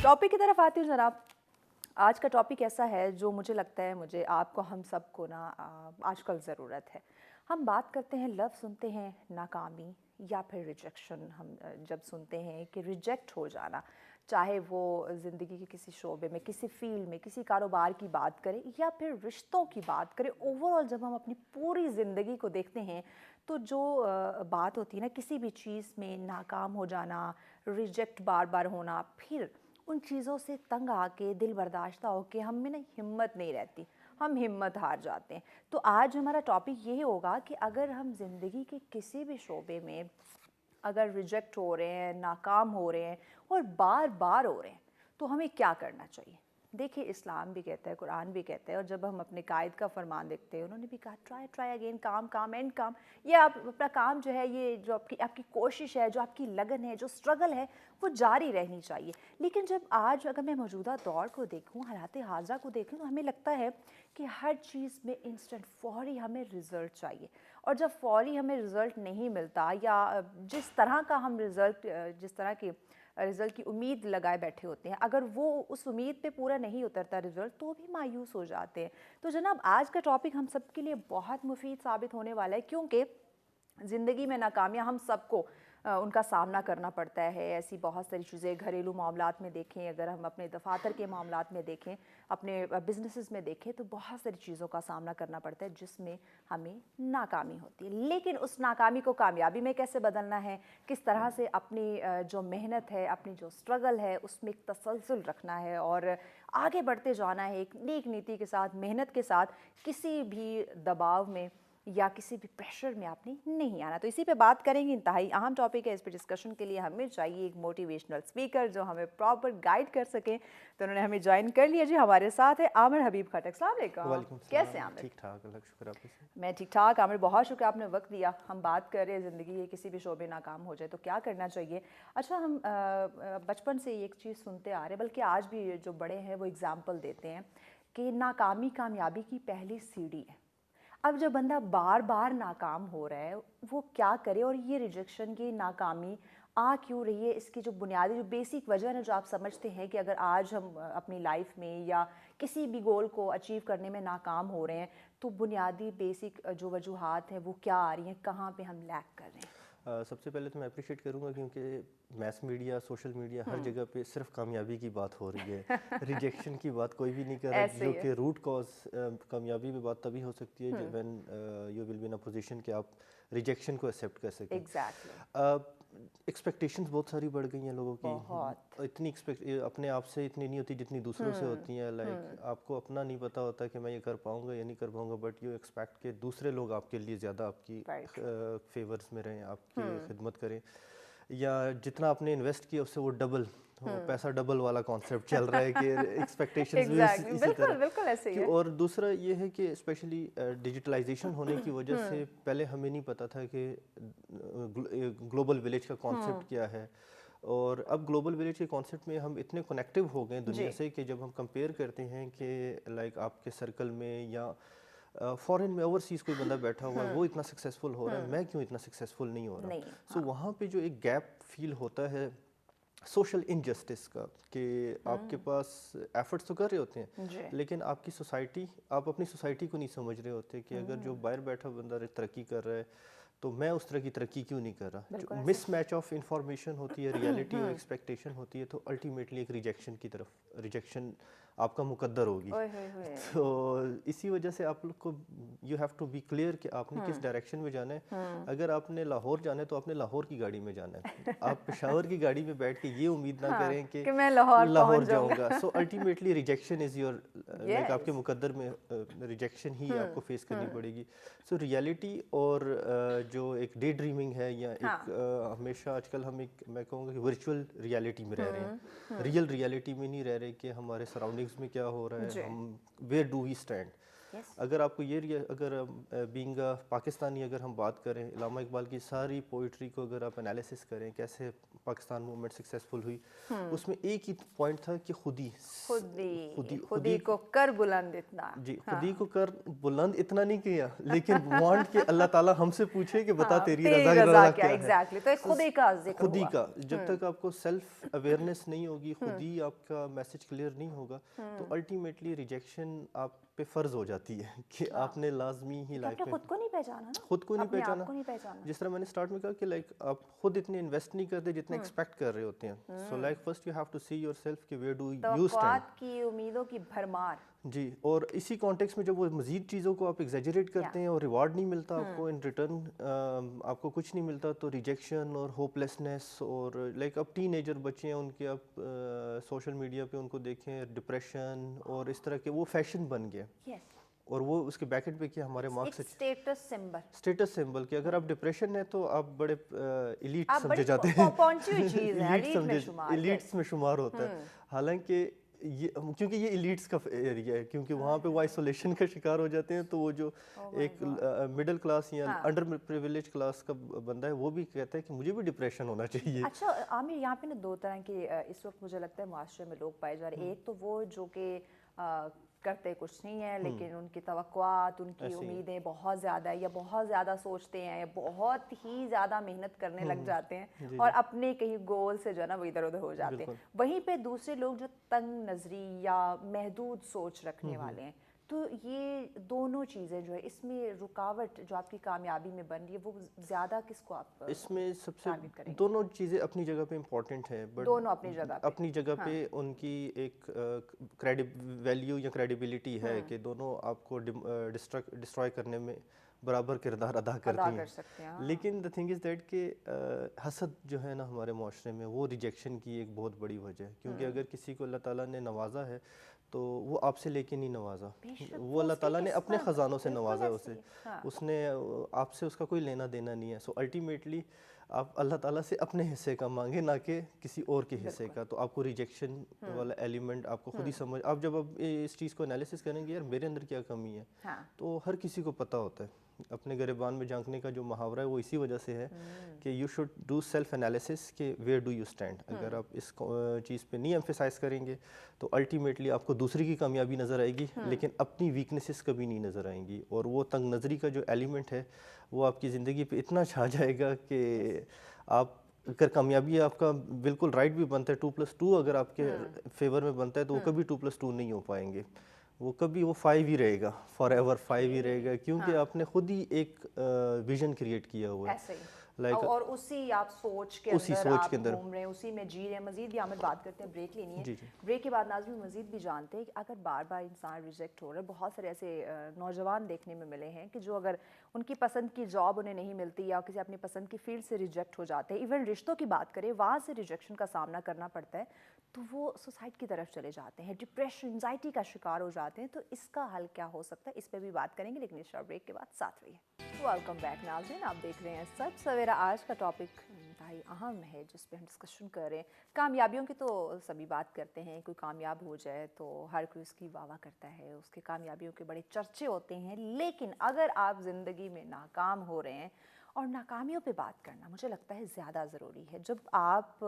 Topic की तरफ आती हूँ जनाब। आज का टॉपिक ऐसा है जो मुझे लगता है मुझे आपको हम सबको ना आजकल ज़रूरत है। हम बात करते हैं, लफ्ज़ सुनते हैं नाकामी या फिर रिजेक्शन। हम जब सुनते हैं कि रिजेक्ट हो जाना, चाहे वो ज़िंदगी के किसी शोबे में, किसी फील्ड में, किसी कारोबार की बात करें या फिर रिश्तों की बात करें, ओवरऑल जब हम अपनी पूरी ज़िंदगी को देखते हैं तो जो बात होती है ना, किसी भी चीज़ में नाकाम हो जाना, रिजेक्ट बार बार होना, फिर उन चीज़ों से तंग आके, दिल बर्दाश्त होके हम में ना हिम्मत नहीं रहती, हम हिम्मत हार जाते हैं। तो आज हमारा टॉपिक यही होगा कि अगर हम ज़िंदगी के किसी भी शोबे में अगर रिजेक्ट हो रहे हैं, नाकाम हो रहे हैं और बार बार हो रहे हैं, तो हमें क्या करना चाहिए। देखिए, इस्लाम भी कहता है, कुरान भी कहता है, और जब हम अपने कायद का फरमान देखते हैं, उन्होंने भी कहा ट्राई ट्राई अगेन, काम काम एंड काम। ये आप अपना काम जो है, ये जो आपकी आपकी कोशिश है, जो आपकी लगन है, जो स्ट्रगल है, वो जारी रहनी चाहिए। लेकिन जब आज अगर मैं मौजूदा दौर को देखूँ, हालात हाज़ा को देखूँ, तो हमें लगता है कि हर चीज़ में इंस्टेंट फौरी हमें रिज़ल्ट चाहिए। और जब फौरी हमें रिज़ल्ट नहीं मिलता, या जिस तरह का हम रिज़ल्ट, जिस तरह की रिज़ल्ट की उम्मीद लगाए बैठे होते हैं, अगर वो उस उम्मीद पे पूरा नहीं उतरता रिज़ल्ट, तो भी मायूस हो जाते हैं। तो जनाब, आज का टॉपिक हम सब के लिए बहुत मुफीद साबित होने वाला है, क्योंकि ज़िंदगी में नाकामियाँ हम सबको उनका सामना करना पड़ता है। ऐसी बहुत सारी चीज़ें घरेलू मामलात में देखें, अगर हम अपने दफातर के मामलात में देखें, अपने बिजनेसेस में देखें, तो बहुत सारी चीज़ों का सामना करना पड़ता है जिसमें हमें नाकामी होती है। लेकिन उस नाकामी को कामयाबी में कैसे बदलना है, किस तरह से अपनी जो मेहनत है, अपनी जो स्ट्रगल है, उसमें एक तसलसल रखना है और आगे बढ़ते जाना है एक नेक नीति के साथ, मेहनत के साथ, किसी भी दबाव में या किसी भी प्रेशर में आपने नहीं आना। तो इसी पे बात करेंगे। इंतहाई अहम टॉपिक है। इस पे डिस्कशन के लिए हमें चाहिए एक मोटिवेशनल स्पीकर जो हमें प्रॉपर गाइड कर सकें। तो उन्होंने हमें ज्वाइन कर लिया जी। हमारे साथ है आमिर हबीब खटक। अस्सलाम वालेकुम। कैसे आमिर? ठीक ठाक, अल्लाह का शुक्र। आप कैसे? मैं ठीक ठाक। आमिर, बहुत शुक्र आपने वक्त दिया। हम बात कर रहे हैं ज़िंदगी के किसी भी शोबे नाकाम हो जाए तो क्या करना चाहिए। अच्छा, हम बचपन से एक चीज़ सुनते आ रहे हैं, बल्कि आज भी जो बड़े हैं वो एग्ज़ाम्पल देते हैं कि नाकामी कामयाबी की पहली सीढ़ी है। अब जब बंदा बार बार नाकाम हो रहा है, वो क्या करे, और ये रिजेक्शन की नाकामी आ क्यों रही है, इसकी जो बुनियादी जो बेसिक वजह है, जो आप समझते हैं कि अगर आज हम अपनी लाइफ में या किसी भी गोल को अचीव करने में नाकाम हो रहे हैं, तो बुनियादी बेसिक जो वजूहात हैं वो क्या आ रही हैं, कहाँ पे हम लैक कर रहे हैं। सबसे पहले तो मैं अप्रिशिएट करूंगा क्योंकि मैस मीडिया, सोशल मीडिया, हर जगह पे सिर्फ कामयाबी की बात हो रही है। रिजेक्शन की बात कोई भी नहीं कर रहा, ऐसे जो ही है। कि रूट कॉज। कामयाबी में बात तभी हो सकती है when you will be in a position कि आप रिजेक्शन को एक्सेप्ट कर सकें। एग्जैक्टली। एक्सपेक्टेशंस बहुत सारी बढ़ गई हैं लोगों की। बहुत। इतनी अपने आप से इतनी नहीं होती जितनी दूसरों से होती हैं। लाइक आपको अपना नहीं पता होता कि मैं ये कर पाऊंगा या नहीं कर पाऊंगा, बट यू एक्सपेक्ट कि दूसरे लोग आपके लिए ज़्यादा आपकी फेवर्स में रहें, आपकी खिदमत करें, या जितना आपने इन्वेस्ट किया उससे वो डबल हो, पैसा डबल वाला कॉन्सेप्ट चल रहा है कि एक्सपेक्टेशंस भी एग्जैक्टली, इसी बिल्कुल तरह बिल्कुल ऐसे ही कि। है। और दूसरा ये है कि स्पेशली डिजिटलाइजेशन होने की वजह से पहले हमें नहीं पता था कि ग्लोबल विलेज का कॉन्सेप्ट क्या है। और अब ग्लोबल विलेज के कॉन्सेप्ट में हम इतने कनेक्टिव हो गए दुनिया जी। से कि जब हम कंपेयर करते हैं कि लाइक आपके सर्कल में या फॉरेन में ओवरसीज कोई बंदा बैठा हुआ है, वो इतना सक्सेसफुल हो रहा है, मैं क्यों इतना सक्सेसफुल नहीं हो रहा। नहीं। सो वहाँ पे जो एक गैप फील होता है सोशल इनजस्टिस का, कि आपके पास एफर्ट्स तो कर रहे होते हैं जी। लेकिन आपकी सोसाइटी, आप अपनी सोसाइटी को नहीं समझ रहे होते कि अगर जो बाहर बैठा बंदा तरक्की कर रहा है तो मैं उस तरह की तरक्की क्यों नहीं कर रहा। जो बिल्कुल ऐसे। मिसमैच ऑफ इंफॉर्मेशन होती है, रियलिटी और एक्सपेक्टेशन होती है, तो अल्टीमेटली एक रिजेक्शन की तरफ, रिजेक्शन आपका मुकद्दर होगी। ओए होए होए। तो इसी वजह से आप लोग को you have to be clear कि आपने किस डायरेक्शन में जाना है। अगर आपने लाहौर जाना है तो आपने लाहौर की गाड़ी में जाना है। आप पेशावर की गाड़ी में बैठ के ये उम्मीद ना करें कि मैं लाहौर लाहौर पहुंच जाऊंगा। So ultimately rejection is your, like आपके यस। मुकद्दर में रिजेक्शन ही आपको फेस करनी पड़ेगी। सो रियलिटी और जो एक डे ड्रीमिंग है, या एक हमेशा आजकल हम एक, मैं कहूँगा कि वर्चुअल रियलिटी में रह रहे हैं, रियल रियलिटी में नहीं रह रहे कि हमारे सराउंडिंग्स में क्या हो रहा है, हम वेयर डू वी स्टैंड। अगर आपको ये, अगर बीइंग पाकिस्तानी अगर हम बात करें, इलामा इकबाल की सारी पोइट्री को अगर आप एनालिसिस करें, कैसे पाकिस्तान मूवमेंट सक्सेसफुल हुई, उसमें एक ही पॉइंट था कि खुदी को कर बुलंद इतना। जी, खुदी को कर बुलंद इतना नहीं किया, लेकिन वांट कि अल्लाह ताला हमसे पूछे कि बता तेरी रज़ा क्या है। एग्जैक्टली, तो खुदी का जिक्र खुदी हुआ। का जब तक आपको सेल्फ अवेयरनेस नहीं होगी, खुदी आपका मैसेज क्लियर नहीं होगा, तो अल्टीमेटली रिजेक्शन आप पे फर्ज हो जाती है कि आपने लाजमी ही लाइफ में खुद को नहीं पहचाना ना, खुद को नहीं अपने आप को पहचाना। नहीं पहचाना। जिस तरह मैंने स्टार्ट में कहा कि लाइक आप खुद इतने इन्वेस्ट नहीं करते जितना एक्सपेक्ट कर रहे होते हैं। So like first you have to see yourself कि वेयर डू यू स्टैंड की उम्मीदों की भरमार। जी, और इसी कॉन्टेक्स्ट में जब वो मज़ीद चीज़ों को आप एग्जैजरेट करते हैं और रिवार्ड नहीं मिलता आपको इन रिटर्न, आपको कुछ नहीं मिलता, तो रिजेक्शन और होपलेसनेस और लाइक अब टीनेजर बच्चे हैं उनके आप सोशल मीडिया पे उनको देखें, डिप्रेशन और इस तरह के वो फैशन बन गया। और वो उसके बैकेट पे क्या हमारे मार्क्स स्टेटस सिंबल कि अगर आप डिप्रेशन है तो आप बड़े इलीट समझे जाते हैं, इलीट्स में शुमार होता है। हालांकि ये क्योंकि ये इलीट्स का एरिया है, क्योंकि वहाँ पे वो आइसोलेशन का शिकार हो जाते हैं, तो वो जो एक मिडिल क्लास या अंडर प्रिविलेज क्लास का बंदा है वो भी कहता है कि मुझे भी डिप्रेशन होना चाहिए। अच्छा आमिर, यहाँ पे ना दो तरह के इस वक्त मुझे लगता है मुआशरे में लोग पाए जा रहे हैं। एक तो वो जो कि करते कुछ नहीं है, लेकिन उनकी तवक्कुआत, उनकी उम्मीदें बहुत ज़्यादा है, या बहुत ज़्यादा सोचते हैं, या बहुत ही ज़्यादा मेहनत करने लग जाते हैं और अपने कहीं गोल से जो है ना वो इधर उधर हो जाते हैं। वहीं पे दूसरे लोग जो तंग नजरी या महदूद सोच रखने वाले हैं, तो ये दोनों चीज़ें जो है इसमें रुकावट जो आपकी कामयाबी में बन रही है, वो ज़्यादा किसको आप इसमें सबसे दोनों चीज़ें अपनी जगह पे इम्पोर्टेंट है, बट दोनों अपनी जगह पे उनकी एक वैल्यू या क्रेडिबिलिटी है कि दोनों आपको डिस्ट्रॉय करने में बराबर किरदार अदा करती हैं। लेकिन द थिंग इज़ दैट कि हसद जो है ना हमारे माशरे में, वो रिजेक्शन की एक बहुत बड़ी वजह है। क्योंकि अगर किसी को अल्लाह ताला ने नवाजा है तो वो आपसे लेके नहीं नवाजा, वो अल्लाह ताला ने अपने ख़जानों से नवाजा है उसे, उसने आपसे उसका कोई लेना देना नहीं है। सो अल्टीमेटली आप अल्लाह ताला से अपने हिस्से का मांगे, ना कि किसी और के हिस्से का। तो आपको रिजेक्शन वाला एलिमेंट आपको खुद ही समझ, आप जब आप इस चीज़ को एनालिसिस करेंगे यार मेरे अंदर क्या कमी है, तो हर किसी को पता होता है। अपने गिरबान में झांकने का जो मुहावरा है वो इसी वजह से है कि you should do self analysis कि वेयर डू यू स्टैंड। अगर आप इस चीज़ पे नहीं एम्फेसाइज करेंगे तो अल्टीमेटली आपको दूसरी की कामयाबी नज़र आएगी, लेकिन अपनी वीकनेसेस कभी नहीं नज़र आएंगी। और वो तंग नज़री का जो एलिमेंट है वो आपकी ज़िंदगी पे इतना छा जाएगा कि आप अगर कामयाबी आपका बिल्कुल राइट भी बनता है, 2+2 अगर आपके फेवर में बनता है, तो वो कभी 2+2 नहीं हो पाएंगे, वो कभी वो 5 ही रहेगा, फॉर एवर 5 ही रहेगा, क्योंकि आपने खुद ही एक विजन क्रिएट किया हुआ है। और उसी आप सोच के अंदर घूम रहे हैं, उसी में जी रहे हैं। मजीद भी हमें बात करते हैं, ब्रेक लेनी है। ब्रेक के बाद नाज़रीन मजीद भी जानते हैं कि अगर बार बार इंसान रिजेक्ट हो रहा है, बहुत सारे ऐसे नौजवान देखने में मिले हैं कि जो अगर उनकी पसंद की जॉब उन्हें नहीं मिलती या किसी अपनी पसंद की फील्ड से रिजेक्ट हो जाते हैं, इवन रिश्तों की बात करें वहाँ से रिजेक्शन का सामना करना पड़ता है, तो वो सुसाइड की तरफ चले जाते हैं, डिप्रेशन एंजाइटी का शिकार हो जाते हैं। तो इसका हल क्या हो सकता है, इस पर भी बात करेंगे, लेकिन इस शॉर्ट ब्रेक के बाद साथ रहिए। वेलकम बैक नाज़रीन, आप देख रहे हैं सब सवेरा। आज का टॉपिक इंतहाई अहम है जिस पे हम डिस्कशन कर रहे हैं। कामयाबियों की तो सभी बात करते हैं, कोई कामयाब हो जाए तो हर कोई उसकी वाह करता है, उसके कामयाबियों के बड़े चर्चे होते हैं। लेकिन अगर आप ज़िंदगी में नाकाम हो रहे हैं, और नाकामियों पे बात करना मुझे लगता है ज़्यादा ज़रूरी है। जब आप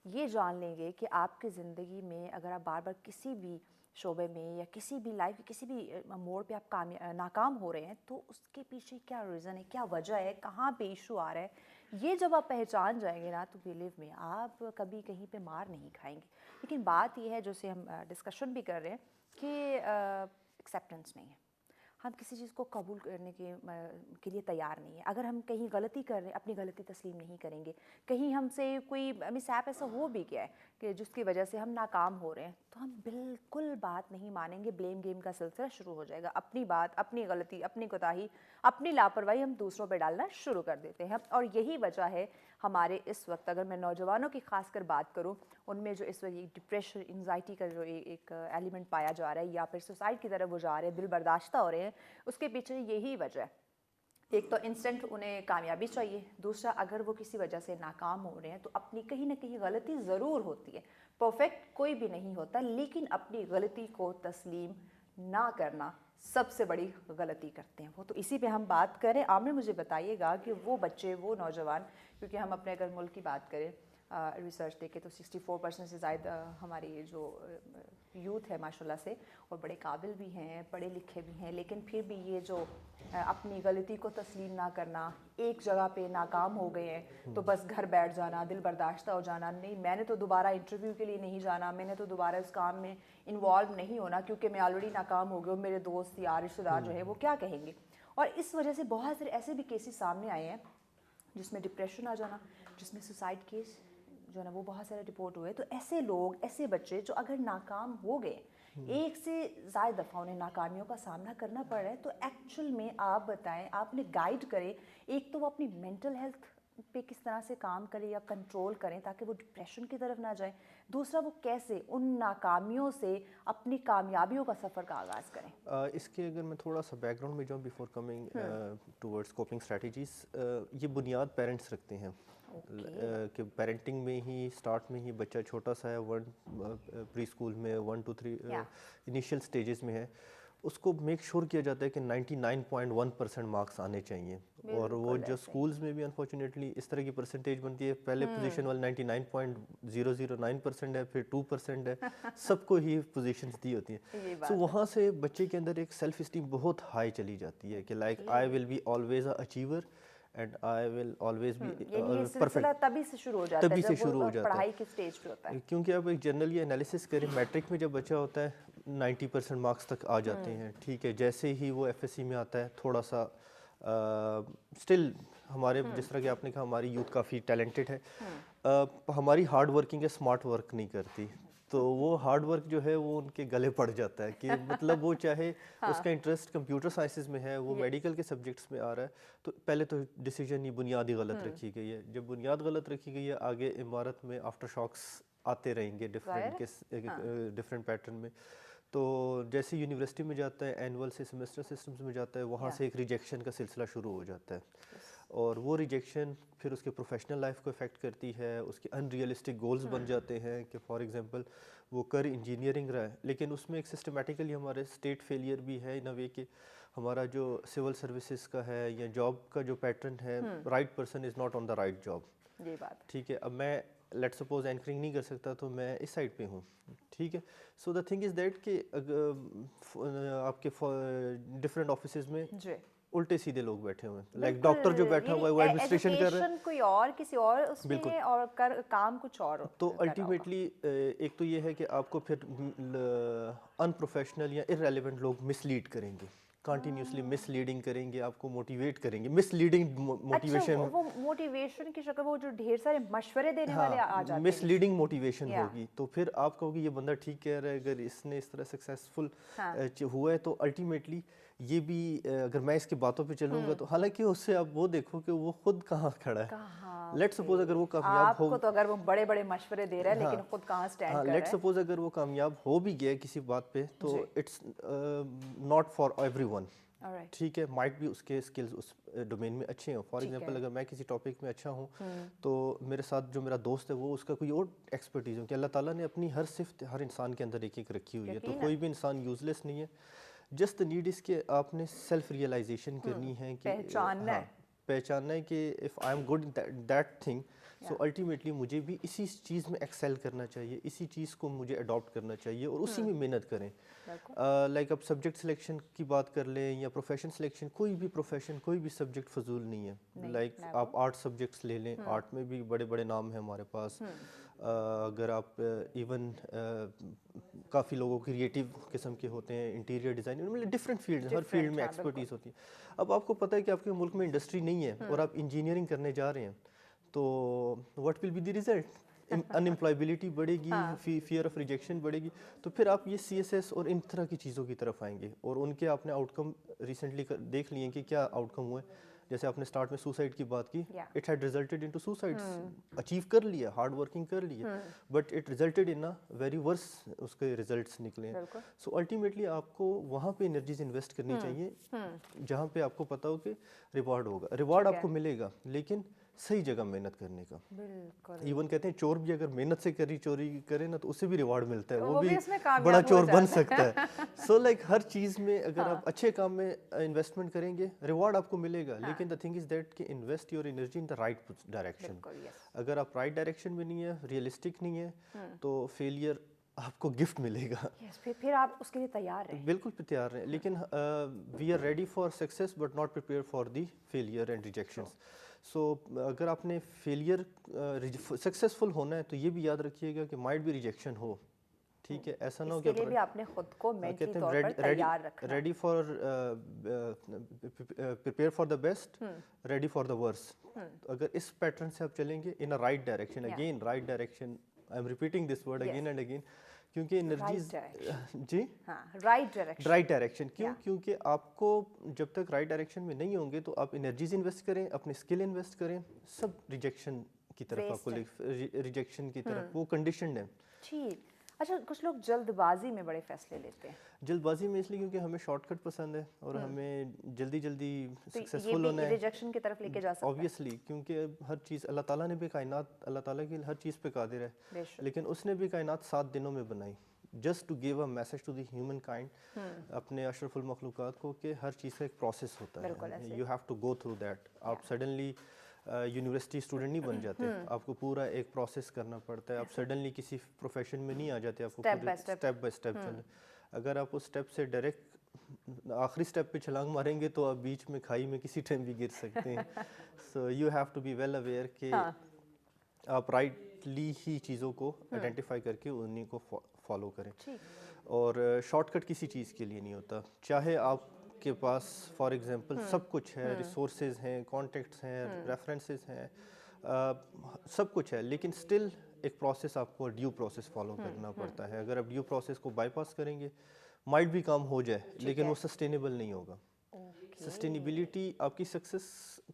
ये जान लेंगे कि आपकी ज़िंदगी में अगर आप बार बार किसी भी शोबे में या किसी भी लाइफ के किसी भी मोड़ पे आप नाकाम हो रहे हैं, तो उसके पीछे क्या रीज़न है, क्या वजह है, कहाँ पे इशू आ रहा है, ये जब आप पहचान जाएंगे ना, तो बिलीव में आप कभी कहीं पे मार नहीं खाएंगे। लेकिन बात ये है, जैसे हम डिस्कशन भी कर रहे हैं, कि एक्सेप्टेंस नहीं है। हम किसी चीज़ को कबूल करने के लिए तैयार नहीं है। अगर हम कहीं गलती कर रहे हैं, अपनी गलती तस्लीम नहीं करेंगे, कहीं हमसे कोई मिसहैप ऐसा हो भी गया है कि जिसकी वजह से हम नाकाम हो रहे हैं, तो हम बिल्कुल बात नहीं मानेंगे। ब्लेम गेम का सिलसिला शुरू हो जाएगा। अपनी बात, अपनी गलती, अपनी कोताही, अपनी लापरवाही हम दूसरों पर डालना शुरू कर देते हैं। और यही वजह है हमारे इस वक्त, अगर मैं नौजवानों की खासकर बात करूं, उनमें जो इस वक्त डिप्रेशन एंजाइटी का जो एक एलिमेंट पाया जा रहा है, या फिर सुसाइड की तरफ वो जा रहे हैं, दिल बर्दाश्ता हो रहे हैं, उसके पीछे यही वजह है। एक तो इंस्टेंट उन्हें कामयाबी चाहिए, दूसरा अगर वो किसी वजह से नाकाम हो रहे हैं तो अपनी कहीं ना कहीं गलती ज़रूर होती है। परफेक्ट कोई भी नहीं होता, लेकिन अपनी गलती को तस्लीम ना करना सबसे बड़ी गलती करते हैं वो। तो इसी पे हम बात करें। आमिर, मुझे बताइएगा कि वो बच्चे, वो नौजवान, क्योंकि हम अपने अगर मुल्क की बात करें, रिसर्च देखे तो 64% से ज़्यादा हमारे जो यूथ है माशाल्लाह से, और बड़े काबिल भी हैं, पढ़े लिखे भी हैं, लेकिन फिर भी ये जो अपनी गलती को तस्लीम ना करना, एक जगह पे नाकाम हो गए हैं तो बस घर बैठ जाना, दिल बर्दाश्त हो जाना, नहीं मैंने तो दोबारा इंटरव्यू के लिए नहीं जाना, मैंने तो दोबारा इस काम में इन्वॉल्व नहीं होना क्योंकि मैं ऑलरेडी नाकाम हो गया, मेरे दोस्त यार रिश्तेदार जो है वो क्या कहेंगे। और इस वजह से बहुत सारे ऐसे भी केसेस सामने आए हैं जिसमें डिप्रेशन आ जाना, जिसमें सुसाइड केस जो है ना वो बहुत सारे रिपोर्ट हुए। तो ऐसे लोग, ऐसे बच्चे जो अगर नाकाम हो गए, एक से ज़्यादा दफ़ा उन्हें नाकामियों का सामना करना पड़ रहा है, तो एक्चुअल में आप बताएं, आपने गाइड करें, एक तो वो अपनी मेंटल हेल्थ पे किस तरह से काम करें या कंट्रोल करें ताकि वो डिप्रेशन की तरफ ना जाए, दूसरा वो कैसे उन नाकामियों से अपनी कामयाबियों का सफ़र का आगाज़ करें। इसके अगर मैं थोड़ा सा बैकग्राउंड में जाऊँ before coming towards coping strategies, ये बुनियाद पेरेंट्स रखते हैं कि पेरेंटिंग में ही स्टार्ट में ही बच्चा छोटा सा है, प्री स्कूल में 1 to 3 इनिशियल स्टेजेस में है, उसको मेक श्योर किया जाता है कि 99.1% मार्क्स आने चाहिए। और वो जो स्कूल्स में भी अनफॉर्चुनेटली इस तरह की परसेंटेज बनती है, पहले पोजीशन वाले 99.009% है, फिर 2% है, सबको ही पोजीशंस दी होती हैं। सो वहाँ से बच्चे के अंदर एक सेल्फ इस्टीम बहुत हाई चली जाती है कि like I will be always a achiever and I will always be perfect. तभी से शुरू हो जाता है, तभी से शुरू हो जाता है पढ़ाई की स्टेज पे होता है। क्योंकि अब एक जनरली एनालिसिस करें, मैट्रिक में जब बच्चा होता है 90% मार्क्स तक आ जाते हैं, ठीक है, जैसे ही वो एफएससी में आता है थोड़ा सा स्टिल हमारे जिस तरह कि आपने कहा हमारी यूथ काफ़ी टैलेंटेड है, हमारी हार्ड वर्किंग है, स्मार्ट वर्क नहीं करती, तो वो हार्ड वर्क जो है वो उनके गले पड़ जाता है कि मतलब वो चाहे उसका इंटरेस्ट कंप्यूटर साइंसेज में है, वो मेडिकल के सब्जेक्ट्स में आ रहा है, तो पहले तो डिसीजन ही बुनियाद ही गलत रखी गई है। जब बुनियाद गलत रखी गई है, आगे इमारत में आफ्टर शॉक्स आते रहेंगे डिफरेंट पैटर्न में। तो जैसे यूनिवर्सिटी में जाता है, एनुअल से सेमेस्टर सिस्टम्स में जाता है, वहाँ से एक रिजेक्शन का सिलसिला शुरू हो जाता है, और वो रिजेक्शन फिर उसके प्रोफेशनल लाइफ को इफ़ेक्ट करती है, उसके अनरियलिस्टिक गोल्स बन जाते हैं कि फॉर एग्जांपल वो कर इंजीनियरिंग रहा है, लेकिन उसमें एक सिस्टमेटिकली हमारे स्टेट फेलियर भी है इन अ वे कि हमारा जो सिविल सर्विसेज का है या जॉब का जो पैटर्न है, right person is not on the right job. ये बात ठीक है, अब मैं लेट्स सपोज एंकरिंग नहीं कर सकता तो मैं इस साइड पे हूँ, ठीक है। So the thing is that कि आपके डिफरेंट ऑफिसेज में उल्टे सीधे लोग बैठे हुए हैं, लाइक डॉक्टर जो बैठा हुआ है वो एडमिनिस्ट्रेशन कर रहा है, कोई और किसी और उसमें है और काम कुछ और। तो अल्टीमेटली एक तो ये है कि आपको फिर अनप्रोफेशनल या इररेलेवेंट लोग मिसलीड करेंगे, कंटिन्यूसली मिसलीडिंग करेंगे, आपको मोटिवेट करेंगे, मिसलीडिंग मोटिवेशन। अच्छा, वो मोटिवेशन की शक्ल, वो जो ढेर सारे मशवरे देने वाले आ जाते हैं, मिसलीडिंग मोटिवेशन होगी, तो फिर आप कहोगे ये बंदा ठीक कह रहा है, अगर इसने इस तरह सक्सेसफुल हुआ है तो अल्टीमेटली ये भी अगर मैं इसकी बातों पे चलूंगा तो, हालांकि उससे आप वो देखो कि वो खुद कहाँ खड़ा है। लेट्स सपोज अगर वो कामयाब हो, तो अगर वो बड़े बड़े मशवरे दे रहा है लेकिन खुद कहाँ स्टैंड कर रहा है। लेट्स सपोज अगर वो कामयाब हो भी गया किसी बात पे, तो इट्स नॉट फॉर एवरीवन, ठीक है, माइट भी उसके स्किल्स उस डोमेन में अच्छे हों। फॉर एग्जांपल अगर मैं किसी टॉपिक में अच्छा हूँ तो मेरे साथ जो मेरा दोस्त है वो उसका कोई और एक्सपर्टीज हो, कि अल्लाह ताला ने अपनी हर सिफ्त हर इंसान के अंदर एक एक रखी हुई है, तो कोई भी इंसान यूजलेस नहीं है। जस्ट द नीड इसके आपने सेल्फ रियलाइजेशन करनी है कि पहचानना है कि if I am good that thing, so ultimately मुझे भी इसी चीज़ में एक्सेल करना चाहिए, इसी चीज़ को मुझे अडॉप्ट करना चाहिए और उसी में मेहनत करें। लाइक अब सब्जेक्ट सिलेक्शन की बात कर लें या प्रोफेशन सिलेक्शन, कोई भी प्रोफेशन कोई भी सब्जेक्ट फजूल नहीं है। लाइक आप आर्ट सब्जेक्ट्स ले लें, आर्ट में भी बड़े बड़े नाम हैं हमारे पास। अगर आप इवन काफ़ी लोगों क्रिएटिव किस्म के होते हैं, इंटीरियर डिज़ाइनर, मतलब डिफरेंट फील्ड, हर फील्ड में एक्सपर्टीज होती है। अब आपको पता है कि आपके मुल्क में इंडस्ट्री नहीं है और आप इंजीनियरिंग करने जा रहे हैं, तो what will be the result? Unemployability बढ़ेगी, फियर ऑफ रिजेक्शन बढ़ेगी, तो फिर आप ये CSS और इन तरह की चीज़ों की तरफ आएंगे। और उनके आपने आउटकम रिसेंटली देख लिए कि क्या आउटकम हुए। जैसे आपने स्टार्ट में सुसाइड की बात की, it had resulted into suicides, achieve कर लिया, हार्ड वर्किंग कर लिया, but it resulted in a very worse उसके रिजल्ट्स निकले हैं। सो अल्टीमेटली आपको वहाँ पे एनर्जीज इन्वेस्ट करनी चाहिए जहाँ पे आपको पता हो कि रिवॉर्ड होगा, रिवॉर्ड आपको मिलेगा, लेकिन सही जगह मेहनत करने का। बिल्कुल। इवन कहते हैं चोर भी अगर मेहनत से चोरी करे ना तो उससे भी रिवार्ड मिलता है, तो वो भी उसमें बड़ा कामयाब हो चोर बन जाता सकता है। सो लाइक हर चीज़ में अगर हाँ। आप अच्छे काम में इन्वेस्टमेंट करेंगे रिवार्ड आपको मिलेगा। हाँ। लेकिन द थिंग इज दैट कि invest your energy in the right direction. बिल्कुल, यस। अगर आप राइट डायरेक्शन में नहीं है, रियलिस्टिक नहीं है, तो फेलियर आपको गिफ्ट मिलेगा। यस, फिर आप उसके लिए तैयार रहें। बिल्कुल तैयार हैं, लेकिन we are ready for success but not prepare for the failure and rejections. So अगर आपने फेलियर सक्सेसफुल होना है तो ये भी याद रखिएगा कि माइट भी रिजेक्शन हो, ठीक है। ऐसा ना हो कि इसके लिए भी आपने खुद को मेंटली कहते तौर पर हैं तैयार रखना है। Ready for prepare for the best, ready for the worst. अगर इस पैटर्न से आप चलेंगे in a right direction, again right direction, I am repeating this word again and again, क्योंकि एनर्जीज जी हाँ, राइट डायरेक्शन। राइट डायरेक्शन क्यों? क्योंकि आपको जब तक राइट डायरेक्शन में नहीं होंगे तो आप एनर्जीज इन्वेस्ट करें, अपने स्किल इन्वेस्ट करें, सब रिजेक्शन की तरफ आपको रिजेक्शन की तरफ वो कंडीशनड है। ठीक। अच्छा, कुछ लोग जल्दबाजी में बड़े फैसले लेते हैं। जल्दबाजी में इसलिए क्योंकि हमें शॉर्टकट पसंद है और हमें जल्दी जल्दी सक्सेसफुल होना है, रिजेक्शन की तरफ लेके जा सकता है। ऑब्वियसली, क्योंकि हर चीज़ अल्लाह ताला ने भी कायनात, अल्लाह ताला की हर चीज़ पे कादिर है, लेकिन उसने भी कायनात 7 दिनों में बनाई just to give a message to the humankind, अपने अशरफुल मखलूक़ात को, कि हर चीज़ का एक प्रोसेस होता है, you have to go through that. आप सडनली यूनिवर्सिटी स्टूडेंट नहीं बन जाते, आपको पूरा एक प्रोसेस करना पड़ता है। आप सडनली किसी प्रोफेशन में नहीं आ जाते, आपको स्टेप बाय स्टेप चलना। अगर आप उस स्टेप से डायरेक्ट आखिरी स्टेप पे छलांग मारेंगे तो आप बीच में खाई में किसी टाइम भी गिर सकते हैं। So you have to be well aware कि आप राइटली ही चीज़ों को आइडेंटिफाई करके उन्हीं को फॉलो करें। और शॉर्टकट किसी चीज़ के लिए नहीं होता, चाहे आपके पास फॉर एग्जांपल सब कुछ है, रिसोर्सेज हैं, कॉन्टेक्ट्स हैं, रेफरेंसेस हैं, सब कुछ है, लेकिन स्टिल एक प्रोसेस, आपको ड्यू प्रोसेस फॉलो करना पड़ता है। अगर आप ड्यू प्रोसेस को बाईपास करेंगे, माइट भी काम हो जाए लेकिन वो सस्टेनेबल नहीं होगा। सस्टेनेबिलिटी आपकी सक्सेस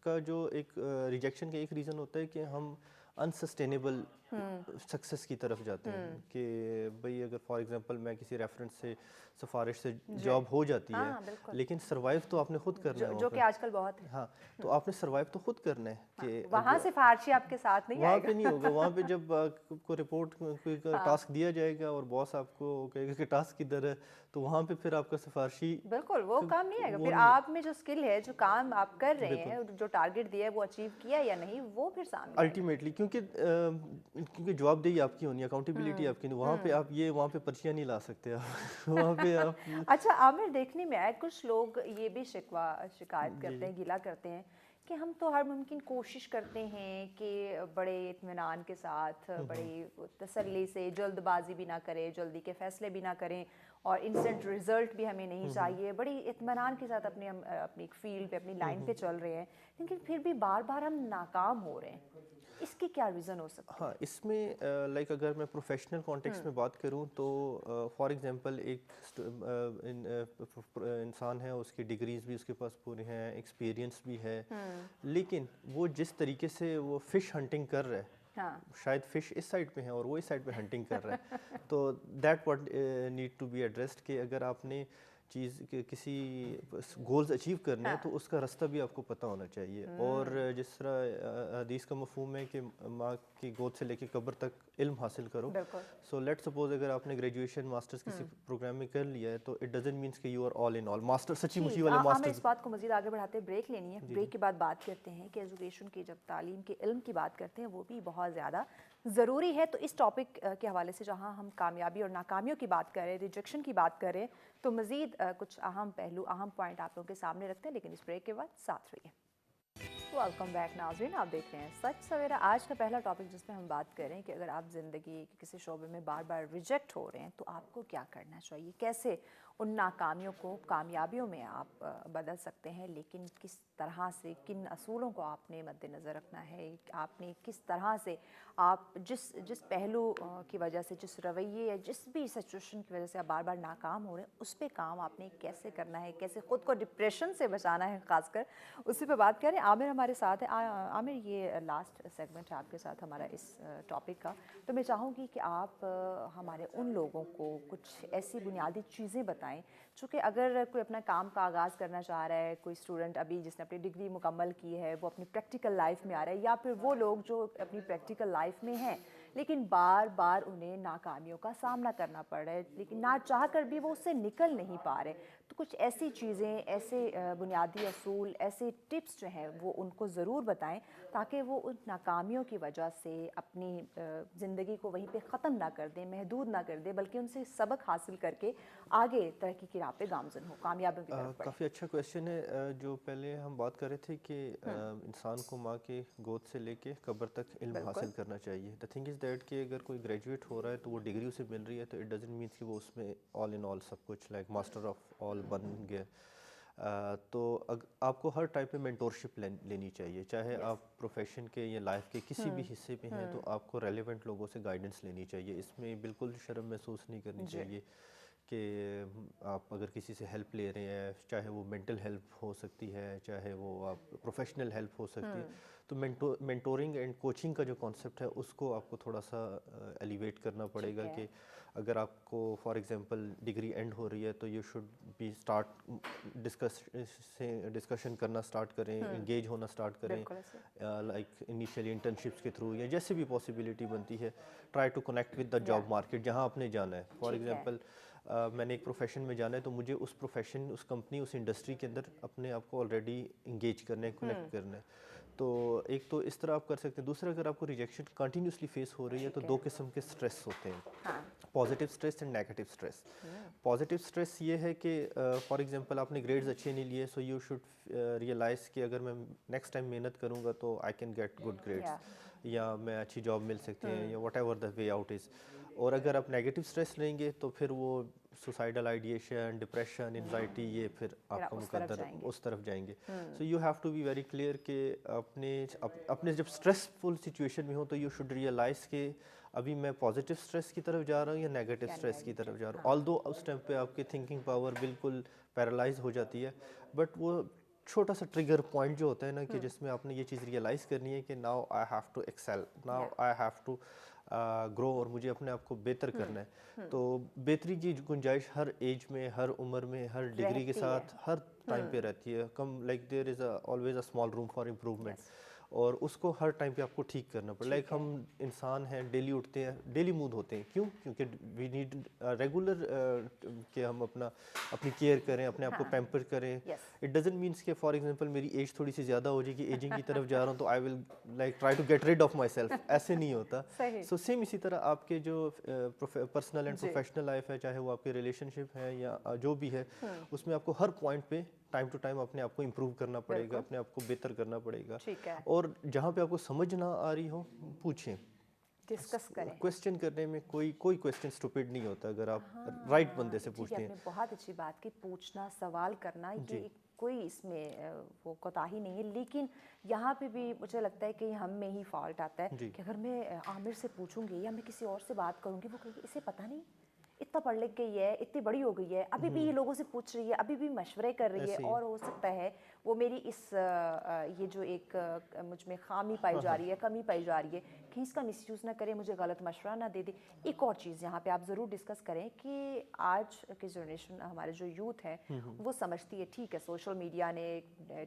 का जो एक रिजेक्शन का एक रीज़न होता है कि हम अनसस्टेनेबल सक्सेस की तरफ जाते हैं, कि भाई अगर फॉर एग्जांपल मैं किसी रेफरेंस से, सिफारिश से जॉब हो जाती है, लेकिन सरवाइव तो आपने खुद करना है, जो कि आजकल बहुत है। हाँ, तो आपने सरवाइव तो खुद करना है कि वहाँ सिफारिशी आपके साथ नहीं आएगा, वहाँ पे नहीं होगा। वहाँ पे जब आपको रिपोर्ट कोई टास्क दिया जाएगा और बॉस आपको कहेगा कि टास्क किधर है, तो वहाँ पे फिर आपका सिफारिशी बिल्कुल वो काम नहीं आएगा। फिर आप में जो स्किल है, जो काम आप कर रहे हैं, जो टारगेट दिया है वो अचीव किया या नहीं, वो फिर सामने अल्टीमेटली, क्योंकि जवाबदेही आपकी होनी है, अकाउंटेबिलिटी आपकी नहीं। वहाँ पे आप वहाँ पे पर्चियाँ नहीं ला सकते आप वहाँ पे आप अच्छा आमिर, देखने में आया कुछ लोग ये भी शिकायत करते हैं, गिला करते हैं कि हम तो हर मुमकिन कोशिश करते हैं कि बड़े इत्मीनान के साथ, बड़ी तसल्ली से, जल्दबाजी भी ना करें, जल्दी के फैसले भी ना करें, और इंस्टेंट रिजल्ट भी हमें नहीं चाहिए, बड़ी इत्मीनान के साथ अपनी एक फील्ड पे, अपनी लाइन पे चल रहे हैं, लेकिन फिर भी बार बार हम नाकाम हो रहे हैं। इसकी क्या रीज़न हो सकता है? हाँ, इसमें लाइक अगर मैं प्रोफेशनल कॉन्टेक्स्ट में बात करूँ तो फॉर एग्जांपल एक इंसान है, उसकी डिग्रीज भी उसके पास पूरी हैं, एक्सपीरियंस भी है, लेकिन वो जिस तरीके से वो फिश हंटिंग कर रहा है, शायद फिश इस साइड पे है और वो इस साइड पे हंटिंग कर रहा है, तो that what need to be addressed कि अगर आपने चीज़ के किसी गोल्स अचीव करने हैं तो उसका रास्ता भी आपको पता होना चाहिए। और जिस तरह हदीस का मफहूम है कि माँ की गोद से लेके कब्र तक इल्म हासिल करो। सो लेट्स सपोज अगर आपने ग्रेजुएशन मास्टर्स किसी प्रोग्राम में कर लिया है तो इट डजंट मीन्स कि you are all in all master, सच्ची मुची वाले मास्टर। हमें इस बात को मजीद आगे बढ़ाते ब्रेक लेनी है। ब्रेक के बाद बात करते हैं कि एजुकेशन की, जब तालीम के इल्म की बात करते हैं वो भी बहुत ज़्यादा ज़रूरी है। तो इस टॉपिक के हवाले से जहाँ हम कामयाबी और नाकामियों की बात करें, रिजेक्शन की बात करें, तो मज़ीद कुछ अहम पहलू, अहम पॉइंट आप लोगों के सामने रखते हैं, लेकिन इस ब्रेक के बाद साथ रहिए। वेलकम बैक नाज़रीन, आप देख रहे हैं सच सवेरा। आज का पहला टॉपिक जिसमें हम बात करें कि अगर आप ज़िंदगी के किसी शोबे में बार बार रिजेक्ट हो रहे हैं तो आपको क्या करना चाहिए, कैसे उन नाकामियों को कामयाबियों में आप बदल सकते हैं, लेकिन किस तरह से, किन असूलों को आपने मद्देनज़र रखना है, आपने किस तरह से, आप जिस पहलू की वजह से, जिस रवैये या जिस भी सिचुएशन की वजह से आप बार बार नाकाम हो रहे हैं, उस पर काम आपने कैसे करना है, कैसे ख़ुद को डिप्रेशन से बचाना है, ख़ासकर उसी पर बात करें। आमिर हमारे साथ है। आमिर, ये लास्ट सेगमेंट है आपके साथ हमारा इस टॉपिक का, तो मैं चाहूँगी कि आप हमारे उन लोगों को कुछ ऐसी बुनियादी चीज़ें बताएं जो कि अगर कोई अपना काम का आगाज़ करना चाह रहा है, कोई स्टूडेंट अभी जिसने अपनी डिग्री मुकम्मल की है वो अपनी प्रैक्टिकल लाइफ में आ रहा है, या फिर वो लोग जो अपनी प्रैक्टिकल लाइफ में हैं लेकिन बार बार उन्हें नाकामियों का सामना करना पड़ रहा है, लेकिन ना चाह कर भी वो उससे निकल नहीं पा रहे। तो कुछ ऐसी चीज़ें, ऐसे बुनियादी असूल, ऐसे टिप्स जो हैं वो उनको ज़रूर बताएं ताकि वो उन नाकामियों की वजह से अपनी ज़िंदगी को वहीं पे ख़त्म ना कर दें, महदूद ना कर दें, बल्कि उनसे सबक हासिल करके आगे तरक्की की राह पे गामज़न हो, कामयाबियों की तरफ बढ़ें। काफ़ी अच्छा क्वेश्चन है। जो पहले हम बात कर रहे थे कि इंसान को माँ के गोद से लेके कब्र तक इल्म हासिल करना चाहिए। द थिंग इज़ दैट कि अगर कोई ग्रेजुएट हो रहा है तो वो डिग्री उसे मिल रही है तो इट डजंट मीन कि वो उसमें ऑल इन ऑल सब कुछ लाइक मास्टर ऑफ ऑल बन गया। तो आपको हर टाइप में मेंटोरशिप लेनी चाहिए, चाहे आप प्रोफेशन के या लाइफ के किसी भी हिस्से में हैं तो आपको रेलेवेंट लोगों से गाइडेंस लेनी चाहिए। इसमें बिल्कुल शर्म महसूस नहीं करनी चाहिए कि आप अगर किसी से हेल्प ले रहे हैं, चाहे वो मेंटल हेल्प हो सकती है, चाहे वो आप प्रोफेशनल हेल्प हो सकती है। तो मेंटोरिंग एंड कोचिंग का जो कॉन्सेप्ट है उसको आपको थोड़ा सा एलिवेट करना पड़ेगा कि अगर आपको फॉर एग्जांपल डिग्री एंड हो रही है तो you should be start discussion करना स्टार्ट करें, इंगेज होना स्टार्ट करें, लाइक इनिशियली इंटर्नशिप्स के थ्रू या जैसे भी पॉसिबिलिटी बनती है, try to connect with the job market जहाँ आपने जाना है। फॉर एग्जांपल मैंने एक प्रोफेशन में जाना है तो मुझे उस प्रोफेशन, उस कंपनी, उस इंडस्ट्री के अंदर अपने आप को ऑलरेडी इंगेज करना है, कनेक्ट करना है। तो एक तो इस तरह आप कर सकते हैं। दूसरा, अगर आपको रिजेक्शन कंटिन्यूसली फेस हो रही है तो दो किस्म के स्ट्रेस होते हैं, positive stress and negative stress. Positive stress ये है कि फॉर एग्जांपल आपने ग्रेड्स अच्छे नहीं लिए, सो यू शुड रियलाइज़ कि अगर मैं नेक्स्ट टाइम मेहनत करूँगा तो I can get good grades, या मैं अच्छी जॉब मिल सकती है, या what ever the way out is. और अगर आप नेगेटिव स्ट्रेस लेंगे तो फिर वो सुसाइडल आइडिएशन, डिप्रेशन, एंजाइटी, ये फिर आपका मुकद्दर उस तरफ जाएंगे। So you have to be very clear कि अपने जब स्ट्रेसफुल सिचुएशन में हो तो यू शुड रियलाइज़ कि अभी मैं पॉजिटिव स्ट्रेस की तरफ जा रहा हूँ या नेगेटिव स्ट्रेस की तरफ जा रहा हूँ। ऑल्दो उस टाइम पे आपकी थिंकिंग पावर बिल्कुल पैरालाइज हो जाती है, बट वो छोटा सा ट्रिगर पॉइंट जो होता है ना कि जिसमें आपने ये चीज़ रियलाइज़ करनी है कि now I have to excel, now I have to grow, और मुझे अपने आप को बेहतर करना है। तो बेहतरी की गुंजाइश हर एज में, हर उम्र में, हर डिग्री के साथ, हर टाइम पे रहती है। Come like there is always a small room for improvement, और उसको हर टाइम पे आपको ठीक करना पड़े। लाइक हम इंसान हैं, डेली उठते हैं, डेली मूड होते हैं, क्यों? क्योंकि वी नीड रेगुलर कि हम अपनी केयर करें, अपने आप को पैम्पर करें। इट डजंट मीन्स कि फॉर एग्जांपल मेरी एज थोड़ी सी ज़्यादा हो जाएगी, एजिंग की तरफ जा रहा हूँ तो I will like try to get rid of my self, ऐसे नहीं होता। सो सेम इसी तरह आपके जो पर्सनल एंड प्रोफेशनल लाइफ है, चाहे वो आपके रिलेशनशिप है या जो भी है, उसमें आपको हर पॉइंट पे टाइम टू टाइम अपने आप को इम्प्रूव करना पड़ेगा, अपने आप को बेहतर करना पड़ेगा। और जहाँ पे आपको समझ ना आ रही हो पूछें, डिस्कस करें। क्वेश्चन करने में कोई क्वेश्चन स्टूपिड नहीं होता अगर आप राइट बंदे से पूछते हैं। बहुत अच्छी बात की, पूछना, सवाल करना, ये कोई इसमें वो कोताही नहीं है। लेकिन यहाँ पे भी मुझे लगता है कि हम में ही फॉल्ट आता है कि अगर मैं आमिर से पूछूंगी या मैं किसी और से बात करूंगी, वो कहेगी इसे पता नहीं, इतना पढ़ लिख गई है, इतनी बड़ी हो गई है, अभी भी ये लोगों से पूछ रही है, अभी भी मशवरे कर रही है, और हो सकता है वो मेरी इस ये जो एक मुझ में खामी पाई जा रही है, कमी पाई जा रही है, कहीं इसका मिसयूज़ ना करे, मुझे गलत मशवरा ना दे दे। एक और चीज़ यहाँ पे आप ज़रूर डिस्कस करें कि आज की जनरेशन, हमारे जो यूथ है वो समझती है ठीक है सोशल मीडिया ने,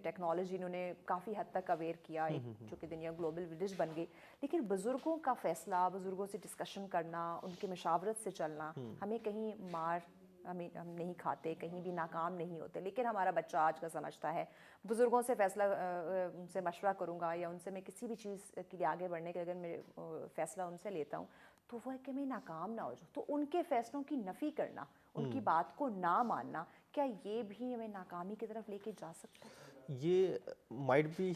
टेक्नोलॉजी ने काफ़ी हद तक अवेयर किया, जो कि दुनिया ग्लोबल विलेज बन गई, लेकिन बुज़ुर्गों का फ़ैसला, बुज़ुर्गों से डिस्कशन करना, उनके मशावरत से चलना, हमें कहीं हम नहीं खाते, कहीं भी नाकाम नहीं होते। लेकिन हमारा बच्चा आज का समझता है बुज़ुर्गों से फ़ैसला, उनसे मशवरा करूँगा या उनसे मैं किसी भी चीज़ के लिए आगे बढ़ने के अगर मैं फ़ैसला उनसे लेता हूँ तो वह कि मैं नाकाम ना हो जाऊँ, तो उनके फ़ैसलों की नफ़ी करना, उनकी बात को ना मानना, क्या ये भी हमें नाकामी की तरफ लेके जा सकता है? ये माइट बी,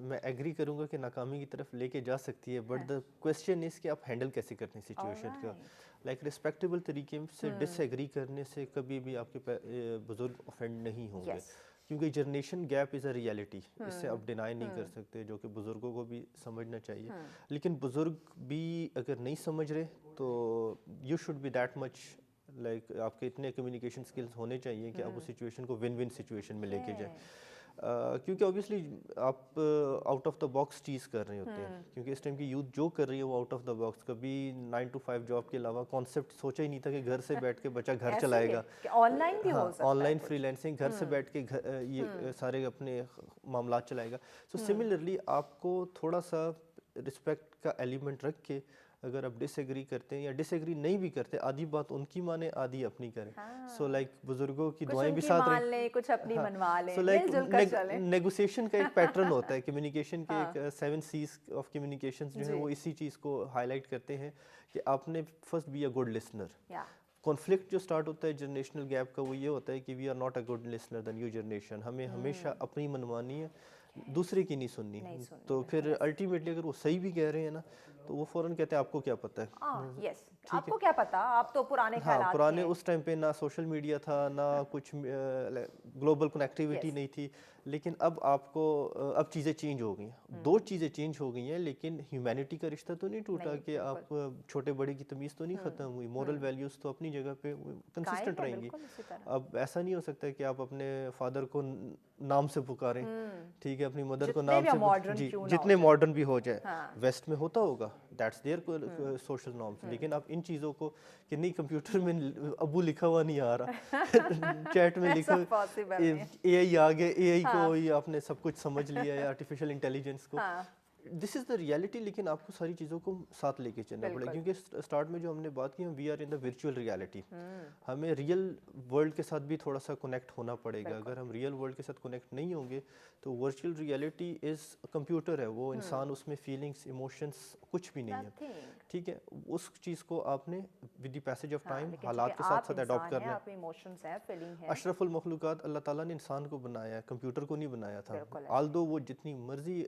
मैं एग्री करूँगा कि नाकामी की तरफ लेके जा सकती है, बट द क्वेश्चन इज़ कि आप हैंडल कैसे करते हैं सिचुएशन का। लाइक रिस्पेक्टेबल तरीके से डिसएग्री करने से कभी भी आपके बुजुर्ग ऑफेंड नहीं होंगे, क्योंकि generation gap is a reality, इससे आप डिनाई नहीं कर सकते, जो कि बुज़ुर्गों को भी समझना चाहिए। लेकिन बुज़ुर्ग भी अगर नहीं समझ रहे तो you should B that much like आपके इतने कम्युनिकेशन स्किल्स होने चाहिए कि आप उस सिचुएशन को विन विन सिचुएशन में लेके जाएं। क्योंकि ऑब्वियसली आप आउट ऑफ द बॉक्स चीज़ कर रहे होते हैं, क्योंकि इस टाइम की यूथ जो कर रही है वो आउट ऑफ द बॉक्स, कभी 9 to 5 जॉब के अलावा कॉन्सेप्ट सोचा ही नहीं था कि घर से बैठ के बच्चा घर ऐसे ही है चलाएगा। कि ऑनलाइन भी हो हाँ, सकता है ऑनलाइन कुछ। फ्रीलांसिंग, घर से बैठ के ये सारे अपने मामलात चलाएगा। सो सिमिलरली आपको थोड़ा सा रिस्पेक्ट का एलिमेंट रख के, अगर आप डिसएग्री करते हैं या डिसएग्री नहीं भी करते, आधी बात उनकी माने आधी अपनी करें। सो लाइक बुजुर्गों की कुछ दुआएं भी उनकी साथ मान रहे। लें, कुछ अपनी हाँ, मनवा सो लें, लाइक मिलजुल कर चलें। नेगोशिएशन का एक पैटर्न होता है, कम्युनिकेशन के हाँ, एक 7 C's ऑफ कम्युनिकेशन जो है जी, वो इसी चीज़ को हाईलाइट करते हैं कि आपने first be a good listener. या कॉन्फ्लिक्ट जो स्टार्ट होता है जनरेशनल गैप का, वो ये होता है कि we are not a good listener the new generation, हमें हमेशा अपनी मनवानी है, दूसरे की नहीं सुननी। नहीं सुननी, तो बिल्कुल फिर ऐसे। अल्टीमेटली अगर वो सही भी कह रहे हैं ना, तो वो फ़ौरन कहते हैं आपको क्या पता है। यस, ठीक है। आपको क्या पता, आप तो पुराने हाँ, ख्यालात के पुराने हैं। उस टाइम पे ना सोशल मीडिया था, ना कुछ ग्लोबल कनेक्टिविटी यस, नहीं थी। लेकिन अब आपको अब चीज़ें चेंज हो गई हैं, दो चीज़ें चेंज हो गई हैं, लेकिन ह्यूमैनिटी का रिश्ता तो नहीं टूटा नहीं, कि बिल्कुल। आप छोटे बड़े की तमीज़ तो नहीं ख़त्म हुई, मॉरल वैल्यूज़ तो अपनी जगह पे कायम कंसिस्टेंट है, रहेंगी। बिल्कुल इसी तरह। अब ऐसा नहीं हो सकता कि आप अपने फादर को नाम से पुकारें, ठीक है, अपनी मदर को जितने नाम भी से मॉडर्न जी, क्यों ना हो जितने जाए। मॉडर्न भी हो जाए। हाँ, वेस्ट में होता होगा, दैट्स देयर सोशल नॉर्म्स, लेकिन आप इन चीज़ों को कि नहीं कंप्यूटर में अबू लिखा हुआ नहीं आ रहा चैट में ऐसा लिखो पॉसिबल नहीं है। एआई आ गए, एआई को हाँ, ही आपने सब कुछ समझ लिया है, आर्टिफिशियल इंटेलिजेंस को। हाँ, दिस इज़ द रियलिटी, लेकिन आपको सारी चीज़ों को साथ लेके चलना पड़ेगा, बिल्कुल। क्योंकि स्टार्ट में जो हमने बात की, हम we are in the virtual reality, हमें रियल वर्ल्ड के साथ भी थोड़ा सा कनेक्ट होना पड़ेगा। बिल्कुल। अगर हम रियल वर्ल्ड के साथ कनेक्ट नहीं होंगे तो वर्चुअल रियलिटी इज़ कंप्यूटर है, वो इंसान उसमें फीलिंग्स इमोशंस कुछ भी नहीं है। नथिंग। ठीक है, उस चीज़ को आपने विद द पैसेज ऑफ हाँ, टाइम लेकिन चूंकि हालात के साथ आप साथ अडॉप्ट इंसान हैं, करना है। आप में इमोशंस हैं, फीलिंग है। अशरफुल मखलूक़ात अल्लाह ताला ने इंसान को बनाया है, कंप्यूटर को नहीं बनाया था। बिल्कुल ऐसे। आल्दो वो जितनी मर्जी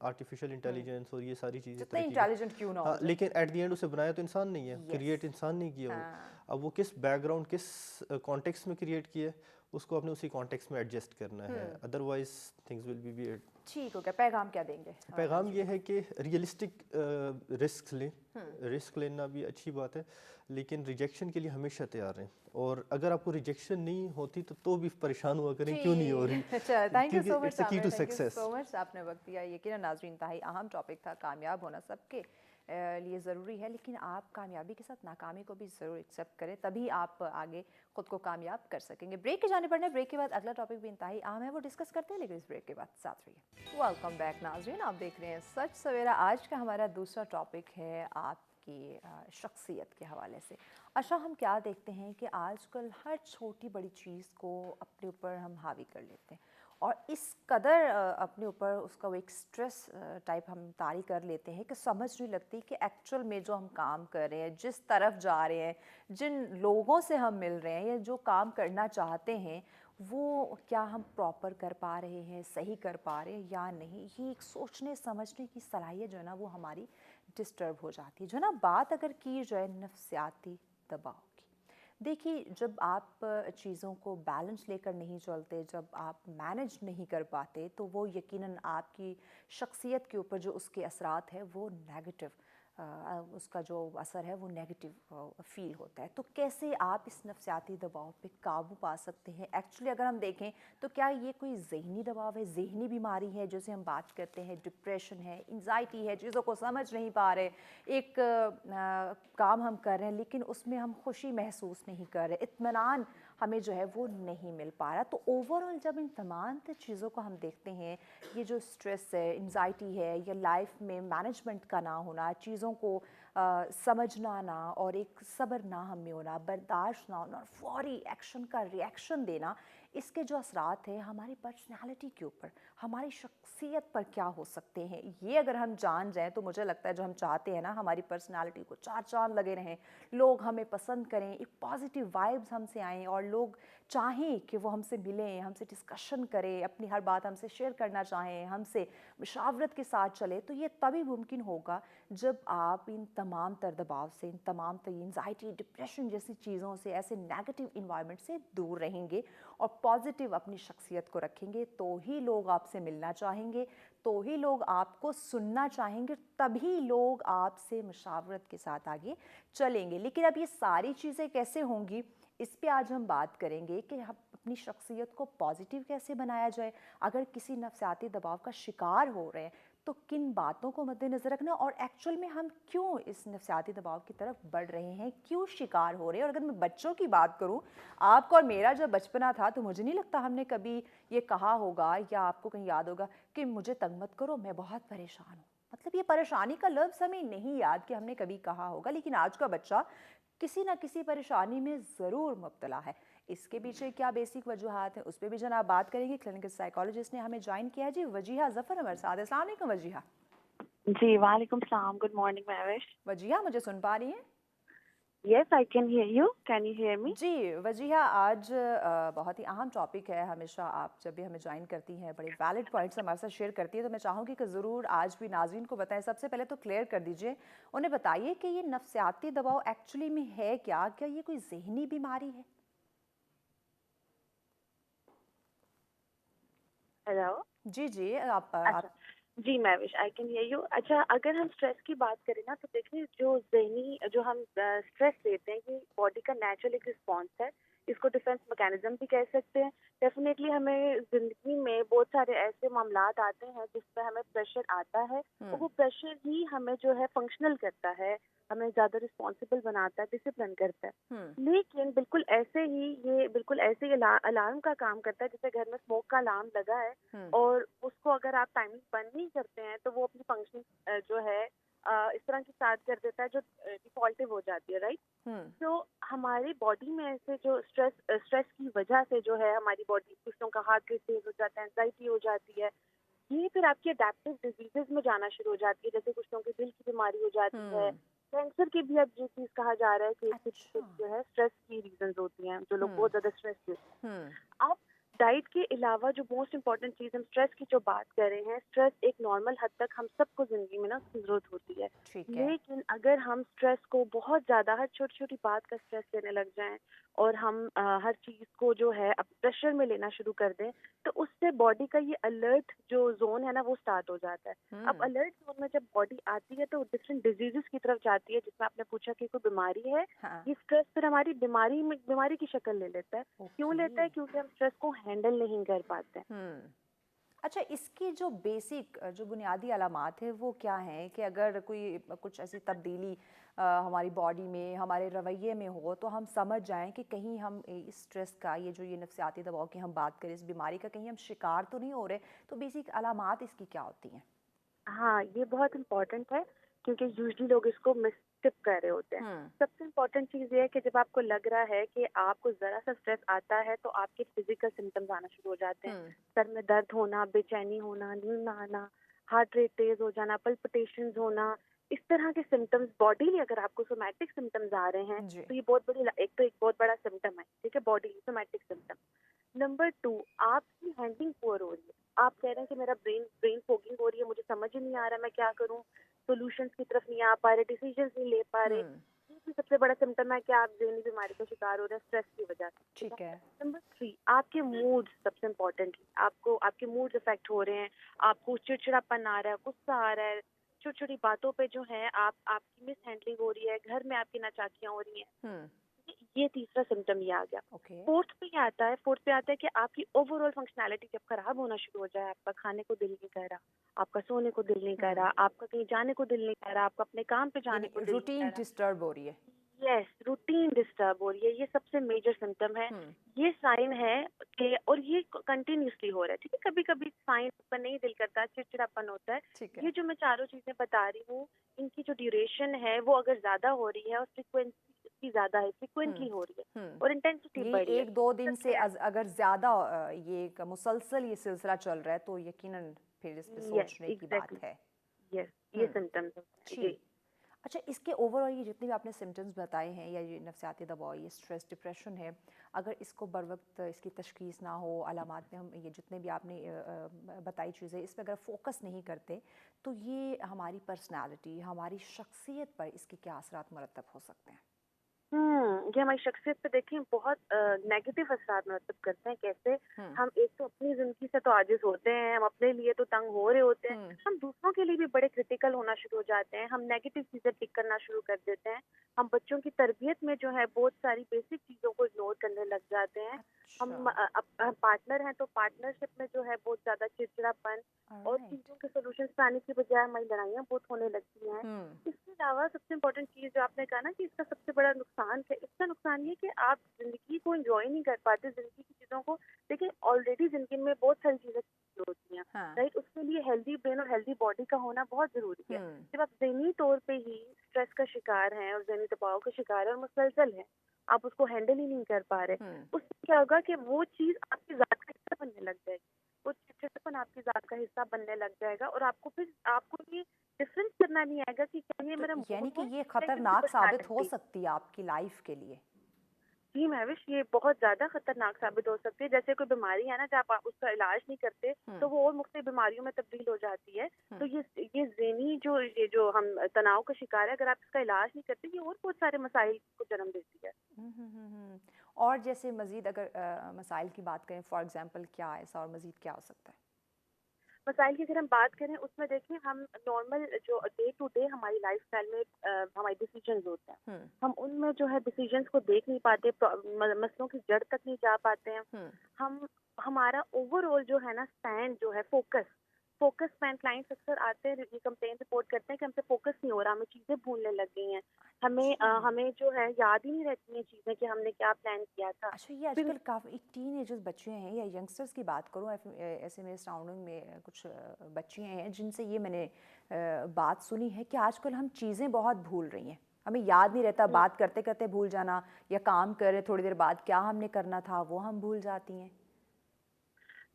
आर्टिफिशियल इंटेलिजेंस और ये सारी चीज़ें जितने तरक्की कर, इंटेलिजेंट क्यों ना हो हाँ, जाए। लेकिन एट द एंड उसे बनाया तो इंसान नहीं है, क्रिएट यस। इंसान नहीं किया वो। हाँ, अब वो किस बैकग्राउंड, किस कॉन्टेक्स्ट में क्रिएट किया है, उसको आपने उसी कॉन्टेक्स्ट में एडजस्ट करना है, otherwise things will be weird. ठीक हो गया। पैगाम क्या देंगे? पैगाम ये है कि रियलिस्टिक रिस्क लें, रिस्क लेना भी अच्छी बात है, लेकिन रिजेक्शन के लिए हमेशा तैयार रहें। और अगर आपको रिजेक्शन नहीं होती तो भी परेशान हुआ करें क्यों नहीं हो रही, अच्छा, थैंक यू सो क्योंकि much it's the key Aamir, to thank you success. So much, आपने वक्त दिया। यकीनन नाज़रीन, इंतहाई अहम टॉपिक था, कामयाब होना सबके लिए ज़रूरी है, लेकिन आप कामयाबी के साथ नाकामी को भी ज़रूर एक्सेप्ट करें, तभी आप आगे ख़ुद को कामयाब कर सकेंगे। ब्रेक के जाने पड़ना है, ब्रेक के बाद अगला टॉपिक भी इंतहाई अहम है, वो डिस्कस करते हैं, लेकिन इस ब्रेक के बाद साथ रहिए। वेलकम बैक नाज़रीन, आप देख रहे हैं सच सवेरा। आज का हमारा दूसरा टॉपिक है आपकी शख्सियत के हवाले से। अच्छा, हम क्या देखते हैं कि आजकल हर छोटी बड़ी चीज़ को अपने ऊपर हम हावी कर लेते हैं, और इस कदर अपने ऊपर उसका वो एक स्ट्रेस टाइप हम तारी कर लेते हैं कि समझ नहीं लगती कि एक्चुअल में जो हम काम कर रहे हैं, जिस तरफ जा रहे हैं, जिन लोगों से हम मिल रहे हैं, या जो काम करना चाहते हैं, वो क्या हम प्रॉपर कर पा रहे हैं, सही कर पा रहे हैं या नहीं। ये एक सोचने समझने की सलाहियत जो है ना, वो हमारी डिस्टर्ब हो जाती है। जो ना, बात अगर की जाए नफ्सियाती दबाव की, देखिए, जब आप चीज़ों को बैलेंस लेकर नहीं चलते, जब आप मैनेज नहीं कर पाते, तो वो यकीनन आपकी शख्सियत के ऊपर जो उसके असरात है वो नेगेटिव, उसका जो असर है वो नेगेटिव फील होता है। तो कैसे आप इस नफ्सियाती दबाव पे काबू पा सकते हैं? एक्चुअली अगर हम देखें तो क्या ये कोई ज़हनी दबाव है, ज़हनी बीमारी है जैसे हम बात करते हैं, डिप्रेशन है, एंजाइटी है, चीज़ों को समझ नहीं पा रहे, एक काम हम कर रहे हैं लेकिन उसमें हम खुशी महसूस नहीं कर रहे, इत्मीनान हमें जो है वो नहीं मिल पा रहा। तो ओवरऑल जब इन तमाम चीज़ों को हम देखते हैं, ये जो स्ट्रेस है, एंजाइटी है, या लाइफ में मैनेजमेंट का ना होना, चीज़ों को समझना ना, और एक सब्र ना हम में होना, बर्दाश्त ना होना, और फौरी एक्शन का रिएक्शन देना, इसके जो असरात हैं हमारी पर्सनालिटी के ऊपर, हमारी शख्सियत पर क्या हो सकते हैं, ये अगर हम जान जाएं तो मुझे लगता है जो हम चाहते हैं ना, हमारी पर्सनालिटी को चार चांद लगे रहें, लोग हमें पसंद करें, एक पॉजिटिव वाइब्स हमसे आएँ, और लोग चाहें कि वो हमसे मिलें, हमसे डिस्कशन करें, अपनी हर बात हमसे शेयर करना चाहें, हमसे मुशावरत के साथ चले, तो ये तभी मुमकिन होगा जब आप इन तमाम तर दबाव से, इन तमाम तर एंजाइटी, डिप्रेशन जैसी चीज़ों से, ऐसे नेगेटिव इन्वायरमेंट से दूर रहेंगे और पॉजिटिव अपनी शख्सियत को रखेंगे, तो ही लोग आपसे मिलना चाहेंगे, तो ही लोग आपको सुनना चाहेंगे, तभी लोग आपसे मुशावरत के साथ आगे चलेंगे। लेकिन अब ये सारी चीज़ें कैसे होंगी, इस पे आज हम बात करेंगे कि अपनी शख्सियत को पॉजिटिव कैसे बनाया जाए, अगर किसी नफसियाती दबाव का शिकार हो रहे हैं तो किन बातों को मद्देनज़र रखना, और एक्चुअल में हम क्यों इस नफसियाती दबाव की तरफ बढ़ रहे हैं, क्यों शिकार हो रहे हैं। और अगर मैं बच्चों की बात करूं, आपका और मेरा जब बचपना था तो मुझे नहीं लगता हमने कभी ये कहा होगा, या आपको कहीं याद होगा कि मुझे तंग मत करो, मैं बहुत परेशान हूँ। मतलब ये परेशानी का लफ्ज़ हमें नहीं याद कि हमने कभी कहा होगा, लेकिन आज का बच्चा किसी ना किसी परेशानी में ज़रूर मुब्तला है। इसके पीछे क्या बेसिक वजूहात हैं, उस पर भी जनाब बात करेंगे। क्लिनिकल साइकोलॉजिस्ट ने हमें ज्वाइन किया है जी, वजीहा ज़फ़र हमारे साथ। अस्सलाम वालेकुम वजीहा। जी, वालेकुम सलाम, गुड मॉर्निंग महविश। वजीहा, मुझे सुन पा रही हैं? Yes, I can hear you, can you hear me? जी वजीहा, आज बहुत ही अहम टॉपिक है। हमेशा आप जब भी हमें ज्वाइन करती हैं बड़े वैलिड पॉइंट्स हमारे साथ शेयर करती है, तो मैं चाहूँगी कि ज़रूर आज भी नाज़रीन को बताएं। सबसे पहले तो क्लियर कर दीजिए, उन्हें बताइए कि ये नफसियाती दबाव एक्चुअली में है क्या ये कोई जहनी बीमारी है? हेलो। जी जी, अच्छा, जी Mahvish, I can hear you. अच्छा, अगर हम स्ट्रेस की बात करें ना, तो देखिए जो ज़हनी जो हम स्ट्रेस लेते हैं, ये बॉडी का नेचुरल एक रिस्पॉन्स है। इसको डिफेंस मैकेनिज्म भी कह सकते हैं। डेफिनेटली हमें ज़िंदगी में बहुत सारे ऐसे मामलात आते हैं जिसमें हमें प्रेशर आता है, और वो प्रेशर ही हमें जो है फंक्शनल करता है, हमें ज़्यादा रिस्पॉन्सिबल बनाता है, डिसिप्लिन करता है। लेकिन बिल्कुल ऐसे ही ये बिल्कुल ऐसे ही अलार्म का काम करता है, जैसे घर में स्मोक का अलार्म लगा है और उसको अगर आप टाइमिंग बंद नहीं करते हैं तो वो अपनी फंक्शन जो है इस तरह की स्टार्ट कर देता है जो डिफॉल्टिव हो जाती है, राइट? तो हमारी बॉडी में ऐसे जो स्ट्रेस की वजह से जो है हमारी बॉडी, कुछ लोगों का हार्ट रेट तेज हो जाता है, एंजाइटी हो जाती है, ये फिर आपकी अडेप्टिव डिजीजेस में जाना शुरू हो जाती है। जैसे कुछ लोगों की दिल की बीमारी हो जाती है, कैंसर की भी अब ये चीज कहा जा रहा है कि अच्छा। जो है स्ट्रेस की रीजंस होती हैं, जो लोग बहुत ज्यादा स्ट्रेस लेते हैं। हम्म। अब डाइट के अलावा जो मोस्ट इम्पॉर्टेंट चीज, हम स्ट्रेस की जो बात कर रहे हैं, स्ट्रेस एक नॉर्मल हद तक हम सबको जिंदगी में ना उसकी जरूरत होती है। ठीक है। लेकिन अगर हम स्ट्रेस को बहुत ज्यादा, हर छोटी छोटी बात का स्ट्रेस लेने लग जाएं और हम हर चीज को जो है अब प्रेशर में लेना शुरू कर दें, तो उससे बॉडी का ये अलर्ट जो जोन है ना, वो स्टार्ट हो जाता है। अब अलर्ट जोन में जब बॉडी आती है तो डिफरेंट डिजीजेस की तरफ जाती है, जिसमें आपने पूछा कि कोई बीमारी है। हाँ। ये स्ट्रेस फिर हमारी बीमारी की शक्ल ले लेता है। क्यों लेता है? क्योंकि हम स्ट्रेस को हैंडल नहीं कर पाते हैं। अच्छा, इसकी जो बेसिक जो बुनियादी अलामात है वो क्या हैं, कि अगर कोई कुछ ऐसी तब्दीली हमारी बॉडी में, हमारे रवैये में हो, तो हम समझ जाएं कि कहीं हम इस स्ट्रेस का, ये नफसियाती दबाव की हम बात करें, इस बीमारी का कहीं हम शिकार तो नहीं हो रहे। तो बेसिक अलामात इसकी क्या होती हैं? हाँ, ये बहुत इम्पोर्टेंट है क्योंकि यूजली लोग इसको मिसटिप कर रहे होते हैं। सबसे इम्पोर्टेंट चीज़ ये है कि जब आपको लग रहा है कि आपको ज़रा सा स्ट्रेस आता है तो आपके फिजिकल सिम्टम्स आना शुरू हो जाते हैं। सर में दर्द होना, बेचैनी होना, नींद ना आना, हार्ट रेट तेज हो जाना, पल्पिटेशंस होना, इस तरह के सिम्टम्स बॉडी, अगर आपको सोमैटिक सिम्टम्स आ रहे हैं तो ये एक बहुत बड़ा सिम्टम है, ठीक है, बॉडी सोमैटिक सिम्टम। नंबर 2, आपकी हैंडलिंग पुअर हो रही है। आप कह रहे हैं कि मेरा ब्रेन फॉगिंग हो रही है, मुझे समझ ही नहीं आ रहा मैं क्या करूं, सॉल्यूशंस की तरफ नहीं आ पा रहे, डिसीजंस नहीं ले पा रहे। ये भी सबसे बड़ा सिम्टम है कि आप ज़हनी बीमारी का शिकार हो रहे हैं स्ट्रेस की वजह से। ठीक है। नंबर 3, आपके मूड, सबसे इम्पोर्टेंट, आपको आपके मूड इफेक्ट हो रहे हैं, आपको चिड़चिड़ापन आ रहा है, गुस्सा आ रहा है, छोटी छोटी बातों पे जो है आपकी मिस हैंडलिंग हो रही है, घर में आपकी नाचाकियां हो रही हैं। ये तीसरा सिम्टम ये आ गया। फोर्थ पे आता है कि आपकी ओवरऑल फंक्शनैलिटी जब खराब होना शुरू हो जाए, आपका खाने को दिल नहीं कर रहा, आपका सोने को दिल नहीं कर रहा, आपका कहीं जाने को दिल नहीं कर रहा, आपका अपने काम पे जाने को दिल नहीं कर रूटीन रहा, डिस्टर्ब हो रही है। यस, रूटीन डिस्टर्ब हो रही है, ये सबसे मेजर सिम्टम है। ये साइन है कि, और ये कंटिन्यूसली हो रहा है, ठीक है, कभी कभी साइन पर नहीं दिल करता, चिड़चिड़ापन होता है। ये जो मैं चारों चीजें बता रही हूँ, इनकी जो ड्यूरेशन है वो अगर ज्यादा हो रही है और फ्रिक्वेंसी इसकी ज्यादा है, फ्रिक्वेंटली हो रही है और इंटेंसिटी ये बढ़ी है, 1-2 दिन से अगर ज्यादा ये एक मुसलसल ये सिलसिला चल रहा है, तो यकीनन फिर इस पे सोचने की बात है। यस, ये सिम्टम्स है जी। अच्छा, इसके ओवरऑल ये जितने भी आपने सिम्टम्स बताए हैं, या ये नफसियाती दबाव, ये स्ट्रेस, डिप्रेशन है, अगर इसको बर वक्त इसकी तशखीस ना हो, अलामात में हम ये जितने भी आपने बताई चीज़ें, इस पर अगर फोकस नहीं करते, तो ये हमारी पर्सनालिटी, हमारी शख्सियत पर इसके क्या असरात मरतब हो सकते हैं? ये हमारी शख्सियत पे देखें बहुत नेगेटिव असर मरतब करते हैं। कैसे? हम एक तो अपनी जिंदगी से तो आजिज होते हैं, हम अपने लिए तो तंग हो रहे होते हैं, हम दूसरों के लिए भी बड़े क्रिटिकल होना शुरू हो जाते हैं, हम नेगेटिव चीजें पिक करना शुरू कर देते हैं, हम बच्चों की तरबियत में जो है बहुत सारी बेसिक चीजों को इग्नोर करने लग जाते हैं। हम अच्छा। पार्टनर हैं तो पार्टनरशिप में जो है बहुत ज़्यादा चिड़चिड़ापन और ऑलराइट। चीज़ों के सॉल्यूशंस पाने की बजाय हमारी लड़ाइयाँ बहुत होने लगती हैं। इसके अलावा सबसे इम्पोर्टेंट चीज़ जो आपने कहा ना कि इसका सबसे बड़ा नुकसान क्या है, इसका नुकसान ये कि आप ज़िंदगी को एंजॉय नहीं कर पाते, ज़िंदगी की चीज़ों को। देखिए ऑलरेडी ज़िंदगी में बहुत सारी चीज़ें होती हैं, हाँ। राइट? उसके लिए हेल्दी ब्रेन और हेल्दी बॉडी का होना बहुत ज़रूरी है। हम्म। जब आप ज़हनी तौर पे ही स्ट्रेस का शिकार हैं और ज़हनी दबाव का शिकार है और मुसलसल हैं, आप उसको हैंडल ही नहीं कर पा रहे, हम्म। उससे क्या होगा कि वो चीज़ आपकी ज़ात का हिस्सा बनने लग जाएगी। वो चिड़चिड़ापन आपकी ज़ात का हिस्सा बनने लग जाएगा और आपको ये डिफरेंस करना नहीं आएगा कि क्या ये तो मेरा यानी मूड कि है ये या ये मेरी खतरनाक साबित हो पर्सनैलिटी। सकती है आपकी लाइफ के लिए। जी महविश, ये बहुत ज़्यादा खतरनाक साबित हो सकती है। जैसे कोई बीमारी है ना, जब आप उसका इलाज नहीं करते हम्म। तो वो और मुख्तलिफ बीमारियों में तब्दील हो जाती है। हम्म। तो ये ज़हनी ये जो हम तनाव का शिकार है, अगर आप इसका इलाज नहीं करते, ये और बहुत सारे मसाइल को जन्म देती है। हम्म। और जैसे मज़ीद अगर मसाइल की बात करें, फॉर एग्जांपल क्या ऐसा और मज़ीद क्या हो सकता है? मसाइल की अगर हम बात करें, उसमें देखिए हम नॉर्मल जो डे टू डे हमारी लाइफस्टाइल में हमारे डिसीजंस होते हैं, हम्म। हम उनमें जो है डिसीजंस को देख नहीं पाते, मसलों की जड़ तक नहीं जा पाते हैं। हम्म। हम हमारा ओवरऑल जो है ना स्पैन जो है, फोकस फोकस स्पैन, क्लाइंट्स अक्सर आते हैं, ये कंप्लेन रिपोर्ट करते हैं कि हमसे फोकस नहीं हो रहा, हमें चीज़ें भूलने लग गई हैं, अच्छा। हमें जो है याद ही नहीं रहती हैं चीज़ें कि हमने क्या प्लान किया था। अच्छा, ये फिर आजकल काफ़ी टीनेजर्स बच्चे हैं या यंगस्टर्स की बात करूँ, ऐसे मेरे सराउंडिंग में कुछ बच्चियाँ हैं जिनसे ये मैंने बात सुनी है कि आजकल हम चीज़ें बहुत भूल रही हैं, हमें याद नहीं रहता, बात करते करते भूल जाना, या काम करे थोड़ी देर बाद क्या हमने करना था वो हम भूल जाती हैं।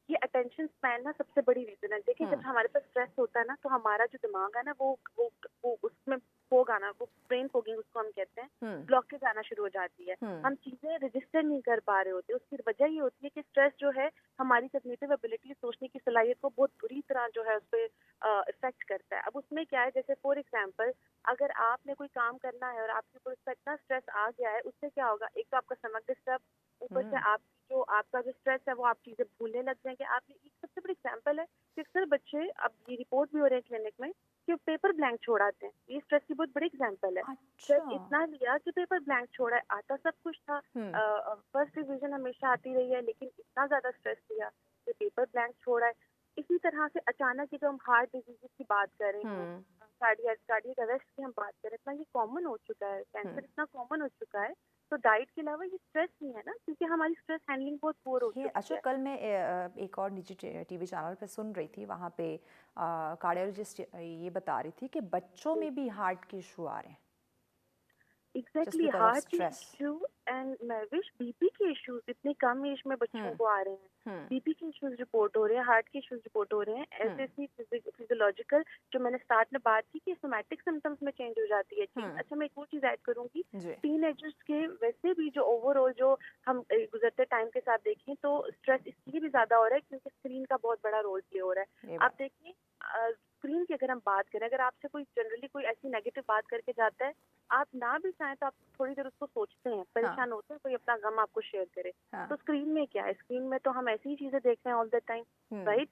ये अटेंशन स्पैन ना सबसे बड़ी रीजन है। देखिए जब हम्म। हमारे पास स्ट्रेस होता है ना, तो हमारा जो दिमाग है ना, वो उसमें फोग आना, वो ब्रेन फोगिंग उसको हम कहते हैं, हम्म। ब्लॉकेज आना शुरू हो जाती है। हम्म। हम चीजें रजिस्टर नहीं कर पा रहे होते। उसकी वजह ये होती है कि स्ट्रेस जो है हमारी कॉग्निटिव एबिलिटी, सोचने की सलाहियत को बहुत बुरी तरह जो है उस पर इफेक्ट करता है। अब उसमें क्या है, जैसे फॉर एग्जाम्पल अगर आपने कोई काम करना है और आपके ऊपर उसका इतना स्ट्रेस आ गया है, उससे क्या होगा, एक तो आपका स्टमक डिस्टर्ब, ऊपर से हम्म। आपका जो स्ट्रेस है वो आप चीजें भूलने लग जाएंगे। आप एक सबसे बड़ी एग्जांपल है कि अक्सर बच्चे, अब ये रिपोर्ट भी हो रहे हैं क्लिनिक में, कि पेपर ब्लैंक छोड़ आते हैं। ये स्ट्रेस की बहुत बड़ी एग्जांपल है। स्ट्रेस अच्छा। इतना लिया कि पेपर ब्लैंक छोड़ा है, आता सब कुछ था, हम्म। फर्स्ट डिवीजन हमेशा आती रही है, लेकिन इतना ज्यादा स्ट्रेस लिया कि पेपर ब्लैंक छोड़ा है। इसी तरह से अचानक ही जो हम हार्ट डिजीज की बात कर रहे हैं, हम्म। कार्डियक अरेस्ट की हम बात करें, इतना ये कॉमन हो चुका है, हम्म। कैंसर इतना कॉमन हो चुका है। तो डाइट के अलावा ये स्ट्रेस नहीं है ना, क्योंकि हमारी स्ट्रेस हैंडलिंग बहुत पुअर हो ये चुकी अच्छा, है। कल मैं एक और निजी टीवी चैनल पे सुन रही थी, वहाँ पे कार्डियोलॉजिस्ट ये बता रही थी कि बच्चों में भी हार्ट के इशू आ रहे हैं just exactly, because of heart के स्ट्रेस। इशू एंड मैविश बीपी के इश्यूज इतनी कम एज में बच्चों हम्म। को आ रहे हैं। हम्म। बीपी के इश्यूज रिपोर्ट हो रहे हैं, हार्ट के इश्यूज रिपोर्ट हो रहे हैं। ऐसे हम्म। ऐसी फिजियोलॉजिकल, जो मैंने स्टार्ट में बात की कि सोमैटिक सिम्टम्स में चेंज हो जाती है चीज। हम्म। अच्छा, मैं एक और चीज ऐड करूंगी, जी। टीन एजर्स के वैसे भी जो ओवरऑल जो हम गुजरते टाइम के साथ देखें तो स्ट्रेस इसलिए भी ज्यादा हो रहा है क्योंकि स्क्रीन का बहुत बड़ा रोल प्ले हो रहा है। ये आप बात। देखिए स्क्रीन की अगर हम बात करें, अगर आपसे कोई जनरली कोई ऐसी नेगेटिव बात करके जाता है, आप ना भी चाहें तो आप थोड़ी देर उसको सोचते हैं, हाँ। परेशान होते हैं, कोई अपना गम आपको शेयर करे। हाँ। तो स्क्रीन में क्या है, स्क्रीन में तो हम ऐसी ही चीजें देख रहे हैं all the time, hmm. Right?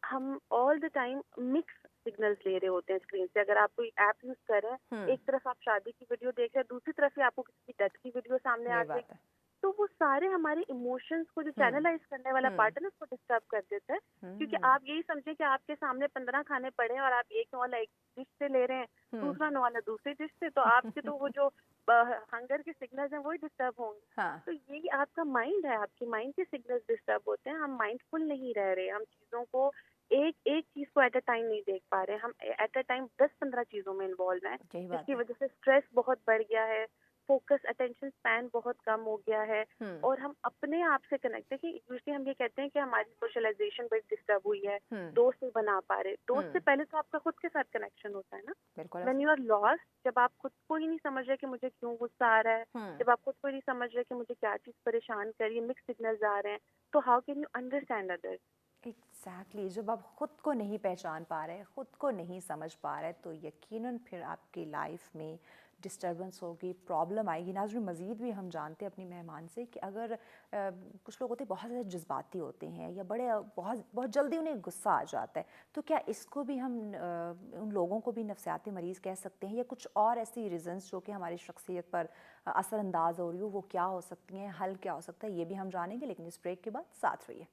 हम all the time mix signals ले रहे होते हैं स्क्रीन से। अगर आप कोई ऐप यूज कर रहे हैं, हम्म। एक तरफ आप शादी की वीडियो देख रहे हैं, दूसरी तरफ ही आपको किसी की डेथ की वीडियो सामने आ ये बात जाएगी। है। तो वो सारे हमारे इमोशंस को जो हम्म। चैनलाइज करने वाला हम्म। पार्ट है ना, उसको डिस्टर्ब कर देता है। क्योंकि हम्म। आप यही समझे कि आपके सामने 15 खाने पड़े हैं और आप एक वाला एक डिश से ले रहे हैं, हम्म। दूसरा वाला दूसरी डिश से, तो आपके तो वो जो हंगर के सिग्नल्स हैं वही डिस्टर्ब होंगे। हाँ। तो यही आपका माइंड है, आपकी माइंड के सिग्नल्स डिस्टर्ब होते हैं। हम माइंडफुल नहीं रह रहे, हम चीजों को एक एक चीज को एट अ टाइम नहीं देख पा रहे, हम एट अ टाइम 10-15 चीजों में इन्वॉल्व हैं, यही बात जिसकी है। वजह से स्ट्रेस बहुत बढ़ गया है, फोकस अटेंशन स्पैन बहुत कम हो गया है। हम्म। और हम अपने आप से कनेक्ट है कि यूजली हम ये कहते हैं कि हमारी सोशलाइजेशन बड़ी डिस्टर्ब हुई है, हम्म। दोस्त नहीं बना पा रहे। दोस्त से हम्म। पहले तो आपका खुद के साथ कनेक्शन होता है ना। बिल्कुल व्हेन ऐसा। यू आर लॉस्ट, जब आप खुद को ही नहीं समझ रहे कि मुझे क्यों गुस्सा आ रहा है, हम्म। जब आप खुद को ही नहीं समझ रहे कि मुझे क्या चीज परेशान कर रही है, मिक्स सिग्नल्स आ रहे हैं, तो how can you understand others? Exactly, जब आप खुद को नहीं पहचान पा रहे, खुद को नहीं समझ पा रहे, तो यकीनन फिर आपकी लाइफ में डिस्टर्बेंस होगी, प्रॉब्लम आएगी। नाज़रीन, मज़ीद भी हम जानते हैं अपनी मेहमान से कि अगर कुछ लोग होते हैं बहुत ज़्यादा जज्बाती होते हैं या बहुत बहुत जल्दी उन्हें गुस्सा आ जाता है, तो क्या इसको भी हम उन लोगों को भी नफ्सियाती मरीज़ कह सकते हैं, या कुछ और ऐसी रीज़न्स जो कि हमारी शख्सियत पर असरअंदाज हो रही हो, वो क्या हो सकती हैं, हल क्या हो सकता है, ये भी हम जानेंगे। लेकिन इस ब्रेक के बाद साथ रहिए।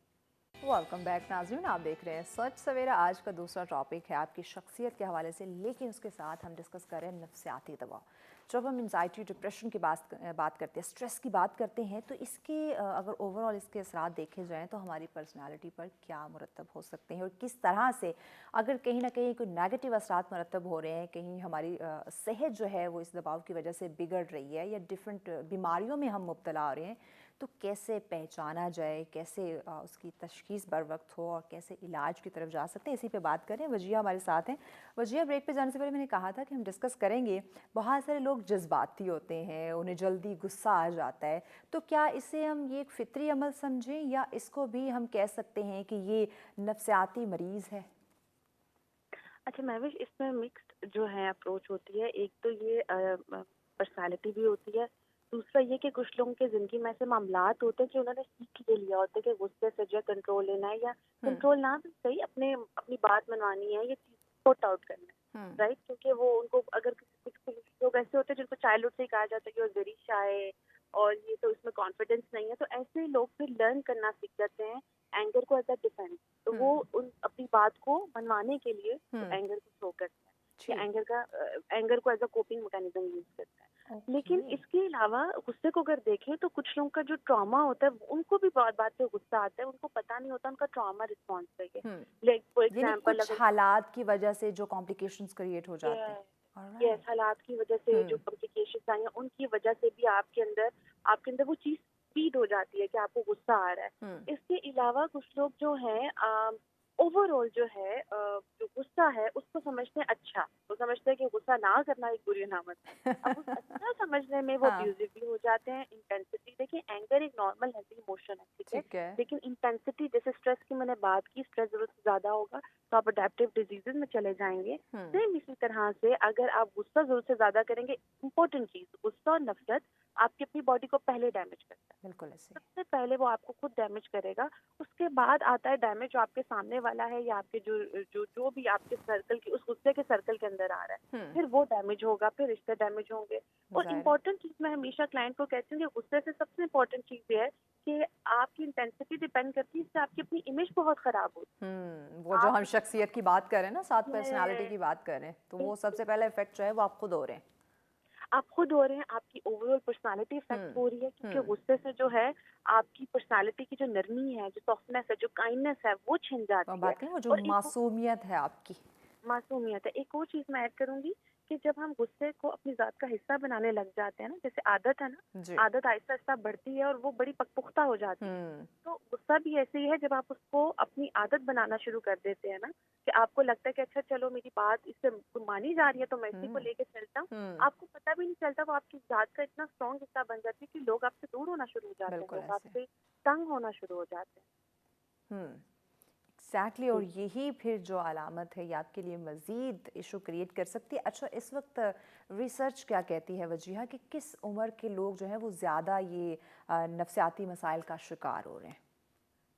वेलकम बैक नाज़रीन, आप देख रहे हैं सच सवेरा। आज का दूसरा टॉपिक है आपकी शख्सियत के हवाले से, लेकिन उसके साथ हम डिस्कस कर रहे हैं नफ्सियाती दबाव। जब हम एंजाइटी, डिप्रेशन की बात करते हैं, स्ट्रेस की बात करते हैं, तो इसके अगर ओवरऑल इसके असरात देखे जाएँ तो हमारी पर्सनालिटी पर क्या मुरतब हो सकते हैं, और किस तरह से अगर कहीं ना कहीं कोई नेगेटिव असरात मुरतब हो रहे हैं, कहीं हमारी सेहत जो है वो इस दबाव की वजह से बिगड़ रही है, या डिफरेंट बीमारियों में हम मुब्तला हो रहे हैं, तो कैसे पहचाना जाए, कैसे उसकी तशख़ीस बर वक्त हो, और कैसे इलाज की तरफ जा सकते हैं, इसी पे बात करें। वजिया हमारे साथ हैं। वजिया, ब्रेक पे जाने से पहले मैंने कहा था कि हम डिस्कस करेंगे, बहुत सारे लोग जज्बाती होते हैं, उन्हें जल्दी गुस्सा आ जाता है, तो क्या इसे हम ये एक फ़ितरी अमल समझें, या इसको भी हम कह सकते हैं कि ये नफ्सियाती मरीज़ है? अच्छा महविश, इसमें मिक्स्ड जो है अप्रोच होती है। एक तो ये पर्सनालिटी भी होती है, दूसरा ये कि कुछ लोगों के ज़िंदगी में ऐसे मामलात होते हैं कि उन्होंने सीख ले लिया होता है कि गुस्से से जो कंट्रोल लेना है, या कंट्रोल ना भी सही, अपनी बात मनवानी है, ये चीज़ सॉर्ट आउट करना है, राइट। क्योंकि वो उनको अगर कुछ कुछ लोग ऐसे होते हैं जिनको चाइल्डहुड से ही कहा जाता है कि वो वेरी शाय और ये तो इसमें कॉन्फिडेंस नहीं है, तो ऐसे लोग फिर लर्न करना सीख जाते हैं एंगर को एज अ डिफेंस। तो वो उन अपनी बात को मनवाने के लिए एंगर को शो करते हैं, कि एंगर को as a coping mechanism use करते हैं। लेकिन इसके अलावा गुस्से को अगर देखें तो कुछ लोगों का जो ट्रॉमा होता है उनको भी बहुत बात पे गुस्सा आता है, उनको पता नहीं होता उनका ट्रॉमा रिस्पॉन्स है। लाइक फॉर एग्जांपल, कुछ हालात की वजह से जो कॉम्प्लिकेशंस क्रिएट हो जाते हैं। यस, हालात की वजह से जो कॉम्प्लिकेशंस आई हैं, उनकी वजह से भी आपके अंदर वो चीज फीड हो जाती है कि आपको गुस्सा आ रहा है। इसके अलावा कुछ लोग जो हैं ओवरऑल जो है जो गुस्सा है उसको समझते हैं अच्छा, वो समझते हैं कि गुस्सा ना करना एक बुरी अलामत है। अब उस अच्छा समझने में वो अब्यूजिव भी हो जाते हैं। इंटेंसिटी, देखिए एंगर एक नॉर्मल हेल्दी इमोशन है, ठीक है, लेकिन इंटेंसिटी, जैसे स्ट्रेस की मैंने बात की, स्ट्रेस जरूरत से ज्यादा होगा तो आप अडेप्टिव डिजीजेज में चले जाएंगे। सेम इसी तरह से अगर आप गुस्सा जरूरत से ज्यादा करेंगे, इंपॉर्टेंट चीज, गुस्सा और नफरत आपकी अपनी बॉडी को पहले डैमेज करता है। बिल्कुल ऐसे। सबसे पहले वो आपको खुद डैमेज करेगा, उसके बाद आता है डैमेज जो आपके सामने वाला है या आपके जो भी आपके सर्कल की, उस गुस्से के सर्कल के अंदर आ रहा है, फिर वो डैमेज होगा, फिर रिश्ते डैमेज होंगे। और इम्पोर्टेंट चीज मैं हमेशा क्लाइंट को कहती हूँ कि गुस्से से सबसे इम्पोर्टेंट चीज ये है कि आपकी इंटेंसिटी डिपेंड करती है, इससे आपकी अपनी इमेज बहुत खराब होती है। वो जो हम शख्सियत की बात करें ना, साथ पर्सनालिटी की बात करें, तो वो सबसे पहला इफेक्ट जो है वो आप खुद हो रहे हैं। आप खुद हो रहे हैं, आपकी ओवरऑल पर्सनालिटी इफेक्ट हो रही है, क्योंकि गुस्से से जो है आपकी पर्सनालिटी की जो नरमी है, जो सॉफ्टनेस है, जो काइंडनेस है, वो छिन जाती है। बात करें वो जो मासूमियत है आपकी, मासूमियत है। एक और चीज मैं ऐड करूंगी कि जब हम गुस्से को अपनी जात का हिस्सा बनाने लग जाते हैं ना, जैसे आदत है ना, आदत आहिस्ता आहिस्ता बढ़ती है और वो बड़ी पकपुख्ता हो जाती है। तो गुस्सा भी ऐसे ही है, जब आप उसको अपनी आदत बनाना शुरू कर देते हैं ना, कि आपको लगता है कि अच्छा चलो मेरी बात इससे मानी जा रही है तो मैं इसी को लेके चलता हूँ, आपको पता भी नहीं चलता वो आपकी जात का इतना स्ट्रॉन्ग हिस्सा बन जाती है कि लोग आपसे दूर होना शुरू हो जाते हैं, लोग आपसे तंग होना शुरू हो जाते हैं। एग्जैक्टली। और यही फिर जो अलामत है ये आपके लिए मज़ीद इशू क्रिएट कर सकती है। अच्छा, इस वक्त रिसर्च क्या कहती है वजीहा कि किस उम्र के लोग जो हैं वो ज़्यादा ये नफ्सियाती मसाइल का शिकार हो रहे हैं?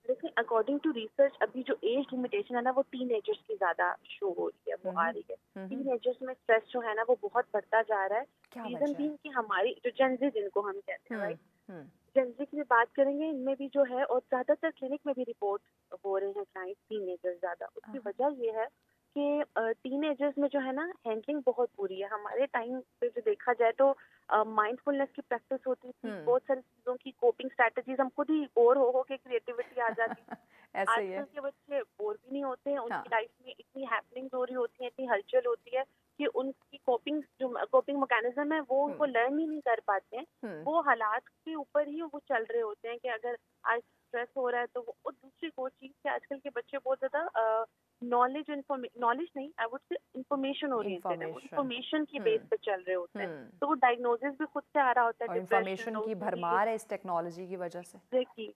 देखिए, अकॉर्डिंग टू रिसर्च अभी जो एज लिमिटेशन है ना, वो टीनेजर्स की ज्यादा शो हो रही है, वो आ रही है। टीनेजर्स में स्ट्रेस जो है ना वो बहुत बढ़ता जा रहा है। रीजन भी कि हमारी जो जेनजी जिनको हम कहते हैं, राइट, जेनजी की भी बात करेंगे, इनमें भी जो है, और ज्यादातर क्लिनिक में भी रिपोर्ट हो रहे हैं क्लाइंट टीनेजर्स ज्यादा। उसकी वजह ये है कि टीनेजर्स में जो है ना हैंडलिंग बहुत बुरी है। हमारे टाइम पे जो देखा जाए तो माइंडफुलनेस की प्रैक्टिस होती थी, बहुत सारी चीजों की कोपिंग स्ट्रेटजीज, हम खुद ही बोर हो के क्रिएटिविटी आ जाती थी। आजकल के बच्चे बोर भी नहीं होते हैं, उनकी लाइफ में इतनी हैपनिंग्स हो रही होती है, इतनी हलचल होती है कि उनकी कोपिंग मैकेनिज्म है वो उनको लर्न ही नहीं कर पाते हैं। वो हालात के ऊपर ही वो चल रहे होते हैं कि अगर आज स्ट्रेस हो रहा है तो वो, और दूसरी वो चीज कि आजकल के बच्चे बहुत ज्यादा नॉलेज नहीं, I would say information oriented है, इंफॉर्मेशन की बेस पे चल रहे होते हैं, तो वो डायग्नोसिस भी खुद से आ रहा होता है। और इंफॉर्मेशन की भरमार है इस टेक्नोलॉजी की वजह से। देखिए,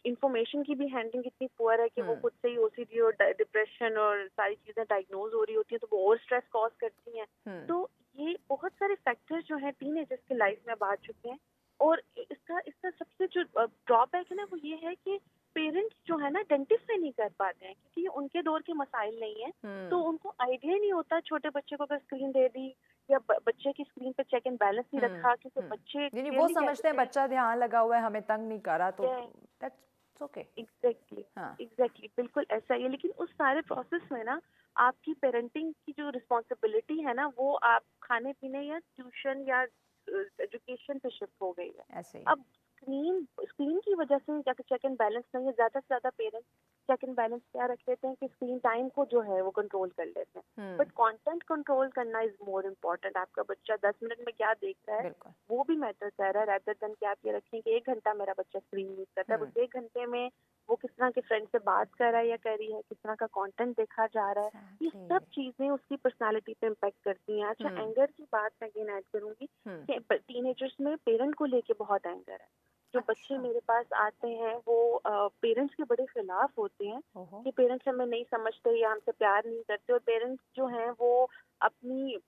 इंफॉर्मेशन की भी हैंडलिंग इतनी पुअर है कि वो खुद से ही ओसीडी और डिप्रेशन और सारी चीजें डायग्नोज हो रही होती है, तो वो और स्ट्रेस कॉज करती हैं। तो ये बहुत सारे फैक्टर्स जो हैं टीनेजर्स की लाइफ में आ चुके हैं। और इसका इसका सबसे जो ड्रॉबैक है ना वो ये है कि पेरेंट्स जो है ना आइडेंटिफाई नहीं कर पाते हैं, क्योंकि ये उनके दौर के मसाइल नहीं है। तो उनको आइडिया नहीं होता, छोटे बच्चे को अगर स्क्रीन दे दी या बच्चे की स्क्रीन पे चेक एंड बैलेंस नहीं रखा, क्योंकि बच्चे यानी वो समझते हैं बच्चा ध्यान लगा हुआ है, हमें तंग नहीं कर रहा, तो दैट्स ओके। एग्जैक्टली, एग्जैक्टली, बिल्कुल ऐसा ही है। लेकिन उस सारे प्रोसेस में ना आपकी पेरेंटिंग की जो रिस्पॉन्सिबिलिटी है ना वो आप खाने पीने या ट्यूशन या एजुकेशन पे शिफ्ट हो गई है। ऐसे ही। अब स्क्रीन स्क्रीन की वजह से जाके चेक एंड बैलेंस नहीं है, ज्यादा से ज्यादा पेरेंट्स चेक एंड बैलेंस क्या रख लेते हैं कि स्क्रीन टाइम को जो है वो कंट्रोल कर लेते हैं। बट कंटेंट कंट्रोल करना इज मोर इम्पोर्टेंट। आपका बच्चा 10 मिनट में क्या देख रहा है वो भी मैटर कर रहा है, रेदर देन कि आप ये रखें कि 1 घंटा मेरा बच्चा स्क्रीन यूज करता है, उस 1 घंटे में वो किस तरह के फ्रेंड से बात कर रहा है या कर रही है, किस तरह का कंटेंट देखा जा रहा है, ये सब चीजें उसकी पर्सनालिटी पे इम्पैक्ट करती हैं। अच्छा, एंगर की बात मैं अगेन ऐड करूंगी कि टीनेजर्स में पेरेंट को लेके बहुत एंगर है। जो बच्चे मेरे पास आते हैं वो पेरेंट्स के बड़े खिलाफ होते हैं कि पेरेंट्स हमें नहीं समझते या हमसे प्यार नहीं करते, और पेरेंट्स जो हैं वो अपनी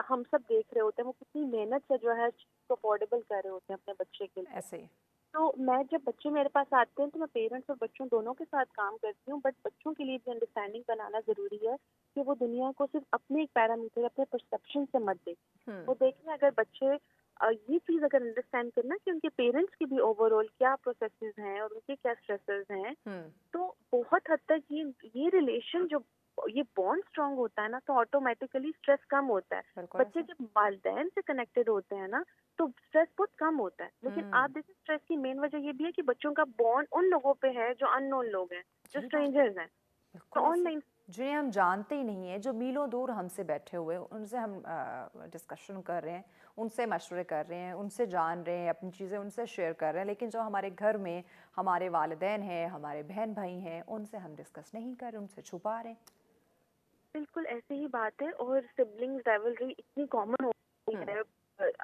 हम सब देख रहे होते हैं वो कितनी मेहनत से जो है को अफोर्डेबल कर रहे होते हैं अपने बच्चे के लिए। ऐसे ही। तो मैं जब बच्चे मेरे पास आते हैं तो मैं पेरेंट्स और बच्चों दोनों के साथ काम करती हूँ, बट बच्चों के लिए भी अंडरस्टैंडिंग बनाना जरूरी है कि वो दुनिया को सिर्फ अपने एक पैरामीटर, अपने परसेप्शन से मत देखें। वो देखें अगर बच्चे ये चीज अगर अंडरस्टैंड करना कि उनके पेरेंट्स की भी ओवरऑल क्या प्रोसेसेस हैं और उनके क्या स्ट्रेसेस हैं, तो बहुत हद तक ये रिलेशन जो ये बॉन्ड स्ट्रांग होता है ना तो ऑटोमेटिकली स्ट्रेस कम होता है। बच्चे जब वालिदैन से कनेक्टेड होते हैं ना तो स्ट्रेस बहुत कम होता है। लेकिन आप देखिए स्ट्रेस की मेन वजह ये भी है कि बच्चों का बॉन्ड उन लोगों पे है जो अननोन लोग हैं, जो स्ट्रेंजर्स हैं। तो ऑनलाइन जिन्हें हम जानते ही नहीं है, जो मीलों दूर हमसे बैठे हुए, उनसे हम डिस्कशन कर रहे हैं, उनसे मशवरे कर रहे हैं, उनसे जान रहे हैं, अपनी चीज़ें उनसे शेयर कर रहे हैं। लेकिन जो हमारे घर में हमारे वालिदैन हैं, हमारे बहन भाई हैं, उनसे हम डिस्कस नहीं कर रहे, उनसे छुपा रहे हैं। बिल्कुल ऐसी ही बात है। और सिबलिंग्स राइवलरी इतनी कॉमन हो गई है,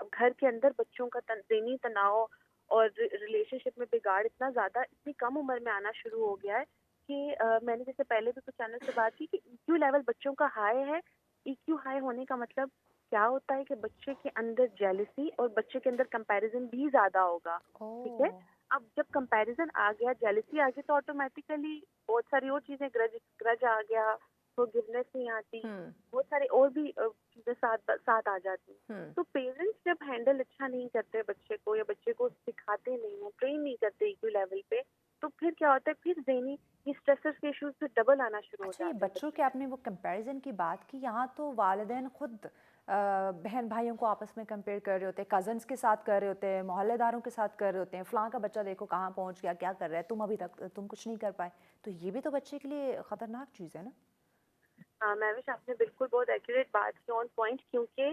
घर के अंदर बच्चों का ज़हनी तनाव और रिलेशनशिप में बिगाड़ इतना ज़्यादा इतनी कम उम्र में आना शुरू हो गया है कि मैंने जैसे पहले भी कुछ चैनल से बात की कि ईक्यू लेवल बच्चों का हाई है। ईक्यू हाई होने का मतलब क्या होता है कि बच्चे के अंदर जेलसी और बच्चे के अंदर कंपैरिजन भी ज़्यादा होगा। ठीक है, अब जब कंपैरिजन आ गया, जेलसी आ गई, तो ऑटोमेटिकली बहुत सारी और चीज़ें, ग्रज आ गया, फॉरगिवनेस नहीं आती, बहुत सारे और भी चीजें साथ आ जाती हैं। तो पेरेंट्स जब हैंडल अच्छा नहीं करते बच्चे को या बच्चे को सिखाते नहीं है, ट्रेन नहीं करते ईक्यू लेवल पे, तो फिर क्या होता है, फिर ज़हनी ये स्ट्रेसेस के इश्यूज फिर डबल आना शुरू हो जाते हैं। बच्चों के आपने वो कंपैरिजन की बात की, यहाँ तो वालिदैन खुद बहन भाइयों को आपस में कंपेयर कर रहे होते हैं, कज़न्स के साथ कर रहे होते हैं, मोहल्लेदारों के साथ कर रहे होते हैं, फ़लाँ का बच्चा देखो कहाँ पहुँच गया, क्या कर रहा है, तुम अभी तक तुम कुछ नहीं कर पाए। तो ये भी तो बच्चे के लिए ख़तरनाक चीज़ है ना। हाँ महविश, आपने बिल्कुल बहुत एक्यूरेट बात की, ऑन पॉइंट। क्योंकि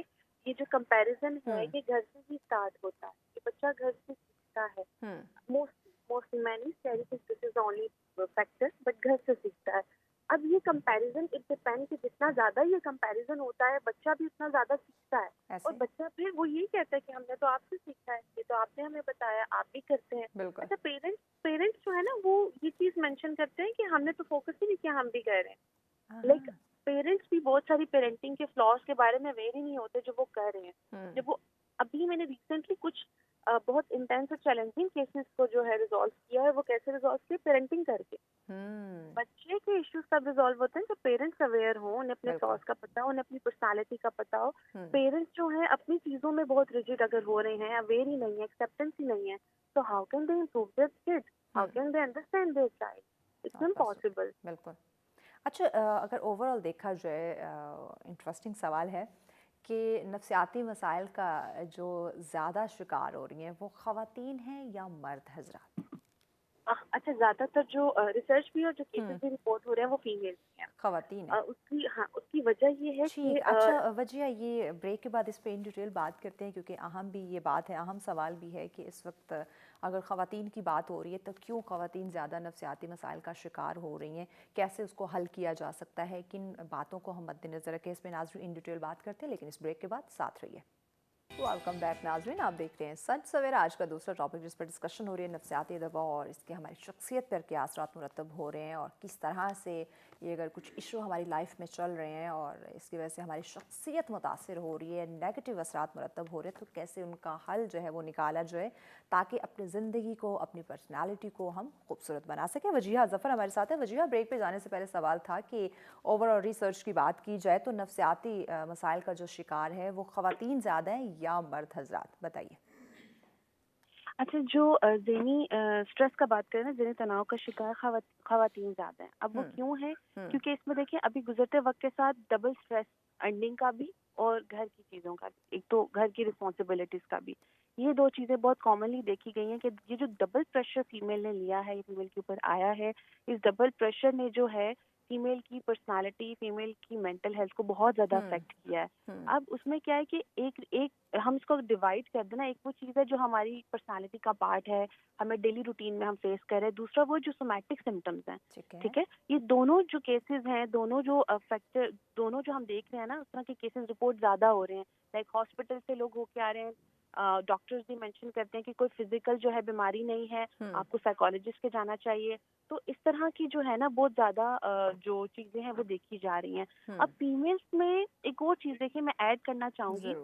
ये जो कंपैरिजन है ये घर से ही स्टार्ट होता है, ये बच्चा घर से सीखता है। मोस्टली मैं नहीं कह रही कि this is only factor, but घर से सीखता है। अब ये कंपैरिजन इट डिपेंड कि जितना ज्यादा ये कंपैरिजन होता है बच्चा भी उतना ज्यादा सीखता है। और बच्चा फिर वो यही कहता है कि हमने तो आपसे सीखा है, ये तो आपने हमें बताया, आप भी करते हैं। अच्छा, पेरेंट्स जो है ना वो ये चीज मेंशन करते हैं कि हमने तो फोकस ही नहीं किया, हम भी कर रहे हैं। लाइक पेरेंट्स भी बहुत सारी पेरेंटिंग के फ्लॉज के बारे में अवेयर ही नहीं होते जो वो कर रहे हैं। जब वो अभी मैंने रिसेंटली कुछ बहुत इंटेंस और चैलेंजिंग केसेस को जो है रिजॉल्व किया है, वो कैसे रिजॉल्व किया, पेरेंटिंग करके। बच्चे के इश्यूज तब रिजॉल्व होते हैं जब पेरेंट्स अवेयर हो, उन्हें अपने फ्लॉज का पता हो, उन्हें अपनी पर्सनालिटी का पता हो। पेरेंट्स जो है अपनी चीजों में बहुत रिजिड अगर हो रहे हैं, अवेयर ही नहीं है, एक्सेप्टेंस ही नहीं है, तो how can they improve their kid, how can they understand their child? It's impossible. बिल्कुल। अच्छा, अगर ओवरऑल देखा जाए, इंटरेस्टिंग सवाल है कि नफ्सियाती मसाइल का जो ज़्यादा शिकार हो रही हैं वो ख़वातीन हैं या मर्द हजरात? अच्छा, ज्यादातर जो रिसर्च भी और जो केसेस भी रिपोर्ट हो रहे हैं वो फीमेल हैं, ख़वातीन हैं। उसकी वजह ये है कि अच्छा, वजह ये ब्रेक के बाद इस पे इन डिटेल बात करते हैं, क्योंकि अहम भी ये बात है, अहम सवाल भी है कि इस वक्त अगर ख़वातीन की बात हो रही है तो क्यों ख़वातीन ज़्यादा नफ्सियाती मसाइल का शिकार हो रही हैं, कैसे उसको हल किया जा सकता है, किन बातों को हम मद्देनज़र रखें, इस पर नाज़रीन इन डिटेल बात करते हैं। लेकिन इस ब्रेक के बाद साथ रहिए। वेलकम बैक नाज़रीन, आप देख रहे हैं सच सवेरा। आज का दूसरा टॉपिक जिस पर डिस्कशन हो रही है नफ्सियाती दबाव और इसके हमारी शख्सियत पर क्या असरात मुरतब हो रहे हैं और किस तरह से ये अगर कुछ इशू हमारी लाइफ में चल रहे हैं और इसकी वजह से हमारी शख्सियत मुतासिर हो रही है, नेगेटिव असरात मुरतब हो रहे हैं, तो कैसे उनका हल जो है वो निकाला जाए ताकि अपनी ज़िंदगी को, अपनी पर्सनैलिटी को हम खूबसूरत बना सकें। वजीहा ज़फ़र हमारे साथ है। वजीहा, ब्रेक पे जाने से पहले सवाल था कि ओवरऑल रिसर्च की बात की जाए तो नफ्सियाती मसाइल का जो शिकार है वो ख़वातीन ज़्यादा हैं या मर्द हजरात, बताइए। अच्छा, जो ज़हनी स्ट्रेस का बात करें ना, ज़हनी तनाव का शिकार ख़वातीन ज़्यादा हैं। अब वो क्यों है? क्योंकि इसमें देखिए अभी गुजरते वक्त के साथ डबल स्ट्रेस, अर्निंग का भी और घर की चीज़ों का भी, एक तो घर की रिस्पॉन्सिबिलिटीज़ का भी। ये दो चीज़ें बहुत कॉमनली देखी गई हैं कि ये जो डबल प्रेशर फीमेल ने लिया है, ये फीमेल के ऊपर आया है, इस डबल प्रेशर ने जो है फीमेल की पर्सनालिटी, फीमेल की मेंटल हेल्थ को बहुत ज़्यादा अफेक्ट किया है। अब उसमें क्या है कि एक एक हम इसको डिवाइड कर देना, एक वो चीज़ है जो हमारी पर्सनालिटी का पार्ट है, हमें डेली रूटीन में हम फेस कर रहे हैं, दूसरा वो जो सोमैटिक सिम्टम्स हैं, ठीक है। ये दोनों जो केसेस हैं, दोनों जो फैक्टर, दोनों जो हम देख रहे हैं ना, उस तरह के केसेस रिपोर्ट ज़्यादा हो रहे हैं। लाइक हॉस्पिटल से लोग होके आ रहे हैं, डॉक्टर्स भी मेंशन करते हैं कि कोई फिजिकल जो है बीमारी नहीं है, आपको साइकोलॉजिस्ट के जाना चाहिए। तो इस तरह की जो है ना बहुत ज्यादा जो चीजें हैं वो देखी जा रही हैं। अब फीमेल्स में एक और चीज देखिए मैं ऐड करना चाहूंगी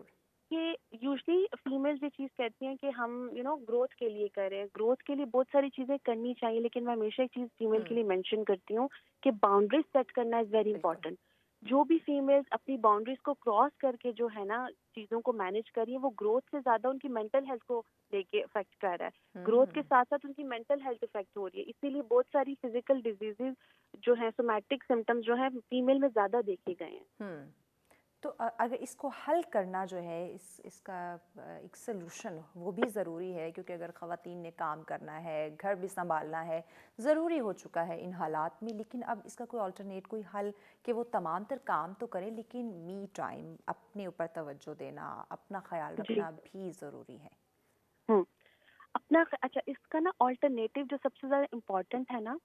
कि यूजली फीमेल्स ये चीज कहती हैं कि हम ग्रोथ के लिए करें, ग्रोथ के लिए बहुत सारी चीजें करनी चाहिए, लेकिन मैं हमेशा एक चीज फीमेल के लिए मेंशन करती हूँ कि बाउंड्रीज सेट करना इज वेरी इंपॉर्टेंट। जो भी फीमेल्स अपनी बाउंड्रीज को क्रॉस करके जो है ना चीजों को मैनेज कर रही है, वो ग्रोथ से ज्यादा उनकी मेंटल हेल्थ को लेके इफेक्ट कर रहा है। ग्रोथ के साथ साथ उनकी मेंटल हेल्थ इफेक्ट हो रही है, इसीलिए बहुत सारी फिजिकल डिजीजेज जो है, सोमैटिक सिम्टम्स जो है फीमेल में ज्यादा देखे गए हैं। तो अगर इसको हल करना जो है, इसका एक सलूशन वो भी ज़रूरी है, क्योंकि अगर ख़वातीन ने काम करना है, घर भी संभालना है, ज़रूरी हो चुका है इन हालात में, लेकिन अब इसका कोई अल्टरनेट, कोई हल कि वो तमाम तर काम तो करें लेकिन मी टाइम, अपने ऊपर तवज्जो देना, अपना ख्याल रखना भी ज़रूरी है। अपना अच्छा, इसका ना ऑल्टरनेटिव जो सबसे ज्यादा इम्पोर्टेंट है ना,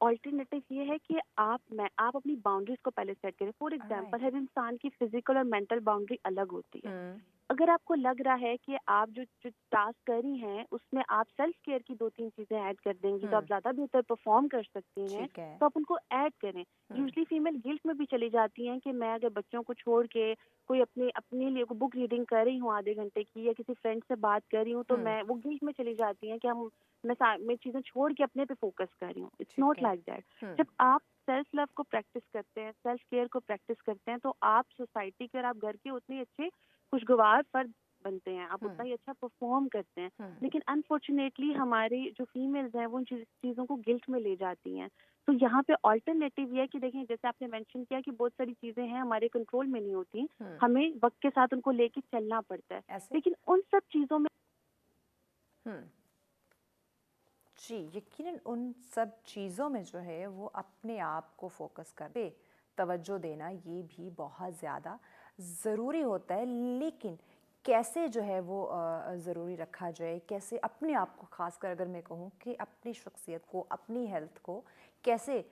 ऑल्टरनेटिव ये है कि आप अपनी बाउंड्रीज को पहले सेट करें। फॉर एग्जांपल, हर इंसान की फिजिकल और मेंटल बाउंड्री अलग होती है। अगर आपको लग रहा है कि आप जो जो टास्क कर रही हैं उसमें आप सेल्फ केयर की 2-3 चीजें ऐड कर देंगी तो आप ज्यादा बेहतर परफॉर्म कर सकती हैं, तो आप उनको ऐड करें। यूजली फीमेल गिल्ट में भी चली जाती हैं कि मैं अगर बच्चों को छोड़ के कोई अपने लिए बुक रीडिंग कर रही हूँ आधे घंटे की, या किसी फ्रेंड से बात कर रही हूँ, तो मैं वो गिल्ट में चली जाती हैं कि मैं चीजें छोड़ के अपने पे फोकस कर रही हूँ। It's not like that. जब आप सेल्फ लव को प्रैक्टिस करते हैं, सेल्फ केयर को प्रैक्टिस करते हैं, तो आप सोसाइटी के और आप घर के उतने अच्छे खुशगवार फर्द बनते हैं, आप उतना ही अच्छा परफॉर्म करते हैं। लेकिन अनफॉर्चुनेटली हमारी जो फीमेल्स हैं वो उन चीजों को गिल्ट में ले जाती हैं। तो यहाँ पे ऑल्टरनेटिव ये है कि देखें, जैसे आपने मेंशन किया कि बहुत सारी चीजें हैं हमारे कंट्रोल में नहीं होती, हमें वक्त के साथ उनको लेके चलना पड़ता है, लेकिन उन सब चीजों में जी यकीनन उन सब चीज़ों में जो है वो अपने आप को फोकस कर पे तवज्जो देना ये भी बहुत ज़्यादा ज़रूरी होता है। लेकिन कैसे जो है वो ज़रूरी रखा जाए, कैसे अपने आप को, ख़ासकर अगर मैं कहूँ कि अपनी शख्सियत को, अपनी हेल्थ को कैसे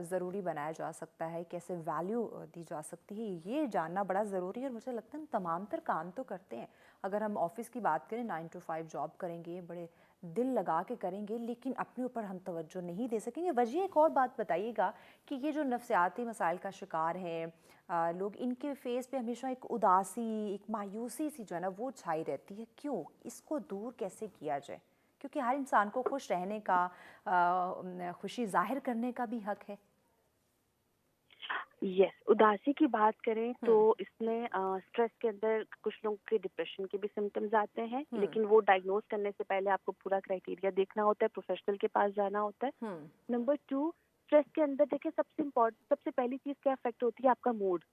ज़रूरी बनाया जा सकता है, कैसे वैल्यू दी जा सकती है, ये जानना बड़ा ज़रूरी है। और मुझे लगता है हम तमाम तर काम तो करते हैं, अगर हम ऑफ़िस की बात करें 9 to 5 जॉब करेंगे, बड़े दिल लगा के करेंगे, लेकिन अपने ऊपर हम तवज्जो नहीं दे सकेंगे। वजह एक और बात बताइएगा कि ये जो नफ्सियाती मसाइल का शिकार हैं लोग, इनके फेस पे हमेशा एक उदासी, एक मायूसी सी जो है ना वो छाई रहती है, क्यों? इसको दूर कैसे किया जाए? क्योंकि हर इंसान को खुश रहने का, खुशी जाहिर करने का भी हक है। यस, उदासी की बात करें तो इसमें स्ट्रेस के अंदर कुछ लोगों के डिप्रेशन के भी सिम्टम्स आते हैं, लेकिन वो डायग्नोज करने से पहले आपको पूरा क्राइटेरिया देखना होता है, प्रोफेशनल के पास जाना होता है। नंबर 2, स्ट्रेस के अंदर देखिए सबसे पहली चीज क्या अफेक्ट होती है, आपका मूड।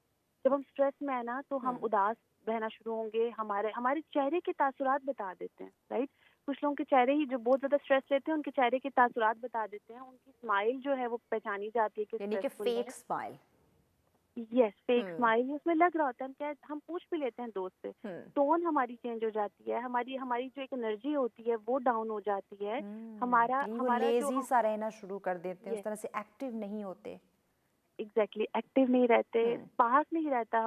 जब हम स्ट्रेस में है ना तो हम उदास रहना शुरू होंगे, हमारे चेहरे के तासुरात बता देते हैं, राइट। कुछ लोगों के चेहरे ही जो बहुत ज्यादा स्ट्रेस लेते हैं उनके चेहरे के तासुरात बता देते हैं, उनकी स्माइल जो है वो पहचानी जाती है कि यानी कि fake smile. Yes, fake smile उसमें लग रहा होता है। हम पूछ भी लेते हैं दोस्त से, टोन हमारी चेंज हो जाती है, हमारी जो एक एनर्जी होती है वो डाउन हो जाती है, हमारा लेजी सा रहना शुरू कर देते हैं, उस तरह से एक्टिव नहीं होते। एग्जैक्टली एक्टिव नहीं रहते, स्पार्क नहीं रहता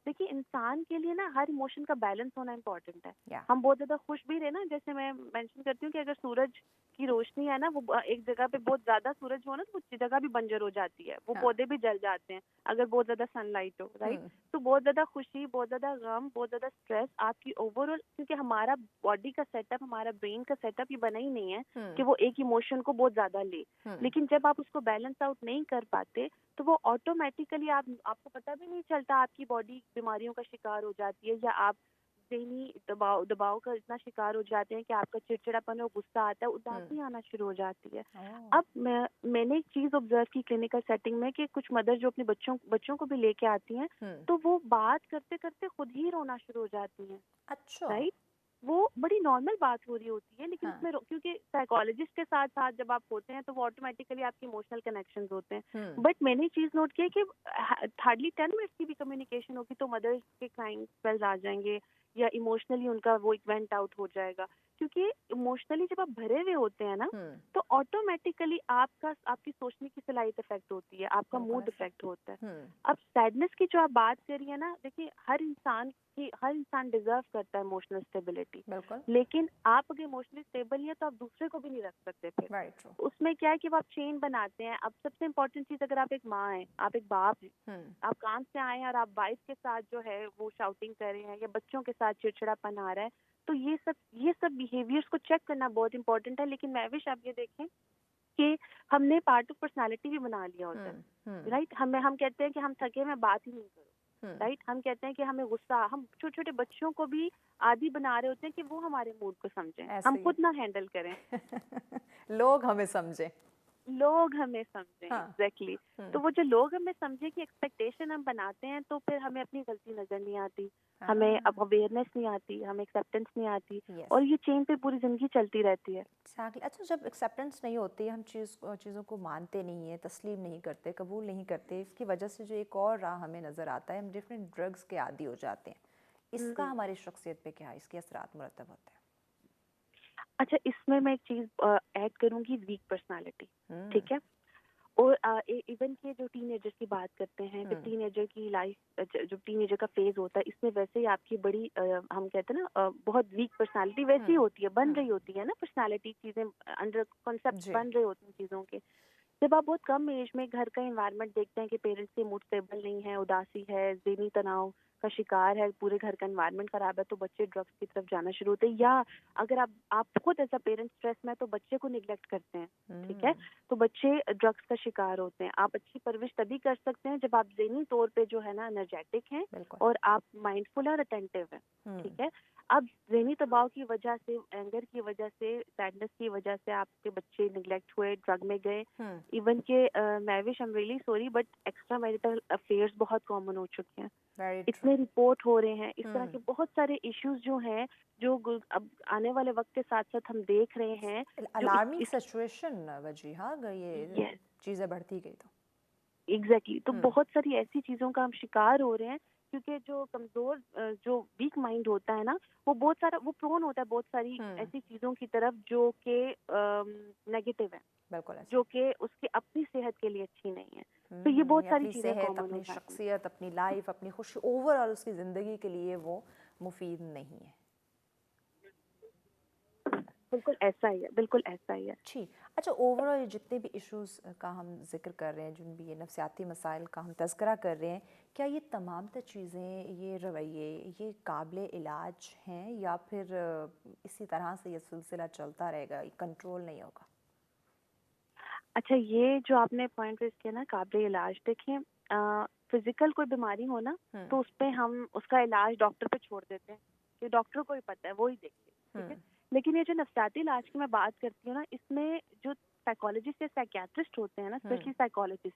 देखिए इंसान के लिए ना हर इमोशन का बैलेंस होना इम्पोर्टेंट है। या हम बहुत ज्यादा खुश भी रहे ना, जैसे मैं मेंशन करती हूँ कि अगर सूरज की रोशनी है ना, वो एक जगह पे बहुत ज्यादा सूरज हो ना, तो वो जगह भी बंजर हो जाती है, वो हाँ पौधे भी जल जाते हैं अगर बहुत ज्यादा सनलाइट हो, राइट। हम्म तो बहुत ज्यादा खुशी, बहुत ज्यादा गम, बहुत ज्यादा स्ट्रेस आपकी ओवरऑल, क्योंकि हमारा बॉडी का सेटअप, हमारा ब्रेन का सेटअप ये बना ही नहीं है कि वो एक इमोशन को बहुत ज्यादा ले। हम्म लेकिन जब आप उसको बैलेंस आउट नहीं कर पाते, तो वो ऑटोमेटिकली आपको पता भी नहीं चलता, आपकी बॉडी बीमारियों का शिकार हो जाती है, या आप ज़हनी दबाव का इतना शिकार हो जाते हैं कि आपका चिड़चिड़ापन और गुस्सा आता है, उदासी आना शुरू हो जाती है। ओह अब मैंने एक चीज़ ऑब्जर्व की क्लिनिकल सेटिंग में कि कुछ मदर जो अपने बच्चों को भी लेके आती हैं, तो वो बात करते करते खुद ही रोना शुरू हो जाती हैं, अच्छा राइट। वो बड़ी नॉर्मल बात हो रही होती है, लेकिन हाँ उसमें क्योंकि साइकोलॉजिस्ट के साथ साथ जब आप होते हैं तो वो ऑटोमेटिकली आपके इमोशनल कनेक्शंस होते हैं। बट मैंने चीज नोट की है कि हार्डली 10 मिनट्स की भी कम्युनिकेशन होगी तो मदर्स के क्राइंग स्पेल्स आ जाएंगे, या इमोशनली उनका वो इवेंट आउट हो जाएगा। क्योंकि इमोशनली जब आप भरे हुए होते हैं ना, तो ऑटोमेटिकली आपकी सोचने की सलाहियत इफेक्ट होती है, आपका बिल्कुल मूड ऐसा इफेक्ट होता है। अब सैडनेस की जो आप बात करिए ना, देखिए हर इंसान डिजर्व करता है इमोशनल स्टेबिलिटी, बिल्कुल लेकिन आप अगर इमोशनली स्टेबल नहीं है तो आप दूसरे को भी नहीं रख सकते फिर। वेरी ट्रू उसमें क्या है कि वो आप चेन बनाते हैं। अब सबसे इम्पोर्टेंट चीज, अगर आप एक माँ हैं, आप एक बाप हैं, आप काम से आए हैं और आप वाइफ के साथ जो है वो शाउटिंग कर रहे हैं, या बच्चों के साथ चिड़चिड़ापन आ रहा है, तो ये सब बिहेवियर्स को चेक करना बहुत इंपॉर्टेंट है। लेकिन महविश आप ये देखें कि हमने पार्ट ऑफ पर्सनालिटी भी बना लिया होता है, राइट। हम कहते हैं कि हम थके, मैं बात ही नहीं करूँ, राइट। हम कहते हैं कि हमें गुस्सा, हम छोटे छोटे बच्चों को भी आदी बना रहे होते हैं कि वो हमारे मूड को समझें, हम ऐसे ही खुद ना हैंडल करें, लोग हमें समझें लोग हमें समझें। हाँ एग्जैक्टली तो वो जो लोग हमें समझे की एक्सपेक्टेशन हम बनाते हैं, तो फिर हमें अपनी गलती नजर नहीं आती, हमें अब अवेयरनेस नहीं आती, हमें एक्सेप्टेंस नहीं आती, यस और ये चेन पे पूरी जिंदगी चलती रहती है। एग्जैक्टली अच्छा जब एक्सेप्टेंस नहीं होती हम चीज़ों को मानते नहीं है तस्लीम नहीं करते कबूल नहीं करते इसकी वजह से जो एक और राह हमें नज़र आता है हम डिफरेंट ड्रग्स के आदी हो जाते हैं इसका हमारी शख्सियत पे क्या है इसके असरात मुरतब होते हैं अच्छा, इसमें मैं एक चीज ऐड करूंगी, वीक पर्सनालिटी, ठीक है। और इवन के जो टीनेजर की बात करते हैं, जब टीनेजर की लाइफ, जब टीनेजर का फेज होता है, इसमें वैसे ही आपकी बड़ी हम कहते हैं ना बहुत वीक पर्सनालिटी वैसे ही होती है, बन रही होती है ना पर्सनालिटी, चीजें अंडर कॉन्सेप्ट बन रहे होते हैं चीजों के। जब आप बहुत कम एज में घर का एनवायरनमेंट देखते हैं कि पेरेंट्स के मूड स्टेबल नहीं है, उदासी है, ज़हनी तनाव का शिकार है, पूरे घर का एनवायरनमेंट खराब है, तो बच्चे ड्रग्स की तरफ जाना शुरू होते हैं। या अगर आप खुद एज अ पेरेंट स्ट्रेस में, तो बच्चे को निग्लेक्ट करते हैं, ठीक है, तो बच्चे ड्रग्स का शिकार होते हैं। आप अच्छी परवरिश तभी कर सकते हैं जब आप ज़हनी तौर पे जो है ना एनर्जेटिक हैं और आप माइंडफुल और अटेंटिव हैं, ठीक है। अब ज़हनी दबाव की वजह से, एंगर की वजह से, सैडनेस की वजह से आपके बच्चे निगलेक्ट हुए, ड्रग में गए, इवन के Mahvish, I am really sorry but extra marital affairs बहुत कॉमन हो चुके हैं, इतने रिपोर्ट हो रहे हैं, इस तरह के बहुत सारे इश्यूज जो हैं, जो अब आने वाले वक्त के साथ साथ हम देख रहे हैं, अलार्मिंग सिचुएशन वजीहा अगर ये चीज़ें बढ़ती गई तो एग्जैक्टली तो बहुत सारी ऐसी चीजों का हम शिकार हो रहे हैं, क्योंकि जो कमजोर, जो वीक माइंड होता है ना, वो बहुत सारा, वो प्रोन होता है बहुत सारी ऐसी चीजों की तरफ जो कि नेगेटिव है, बिल्कुल जो कि उसकी अपनी सेहत के लिए अच्छी नहीं है। तो ये बहुत सारी चीजें कॉमन अपनी शख्सियत, अपनी लाइफ, अपनी खुशी, ओवरऑल उसकी ज़िंदगी के लिए वो मुफीद नहीं है। बिल्कुल ऐसा ही है, बिल्कुल ऐसा ही है। ठीक, अच्छा ओवरऑल जितने भी इश्यूज़ का हम जिक्र कर रहे हैं, जिन भी ये नफ्सियाती मसाइल का हम तज़किरा कर रहे हैं, क्या ये तमाम तर चीज़ें, ये रवैये, ये काबिल इलाज हैं या फिर इसी तरह से ये सिलसिला चलता रहेगा, कंट्रोल नहीं होगा? अच्छा, ये जो आपने पॉइंट रेज किया ना काबिल इलाज, देखिए फिजिकल कोई बीमारी हो ना, तो उस पर हम उसका इलाज डॉक्टर पे छोड़ देते हैं कि डॉक्टर को ही पता है, वो ही देखे, ठीक है। लेकिन ये जो नफ्सियाती इलाज की मैं बात करती हूँ ना, इसमें जो साइकोलॉजिस्ट या साइकियाट्रिस्ट होते हैं ना, स्पेशली साइकोलॉजिस्ट,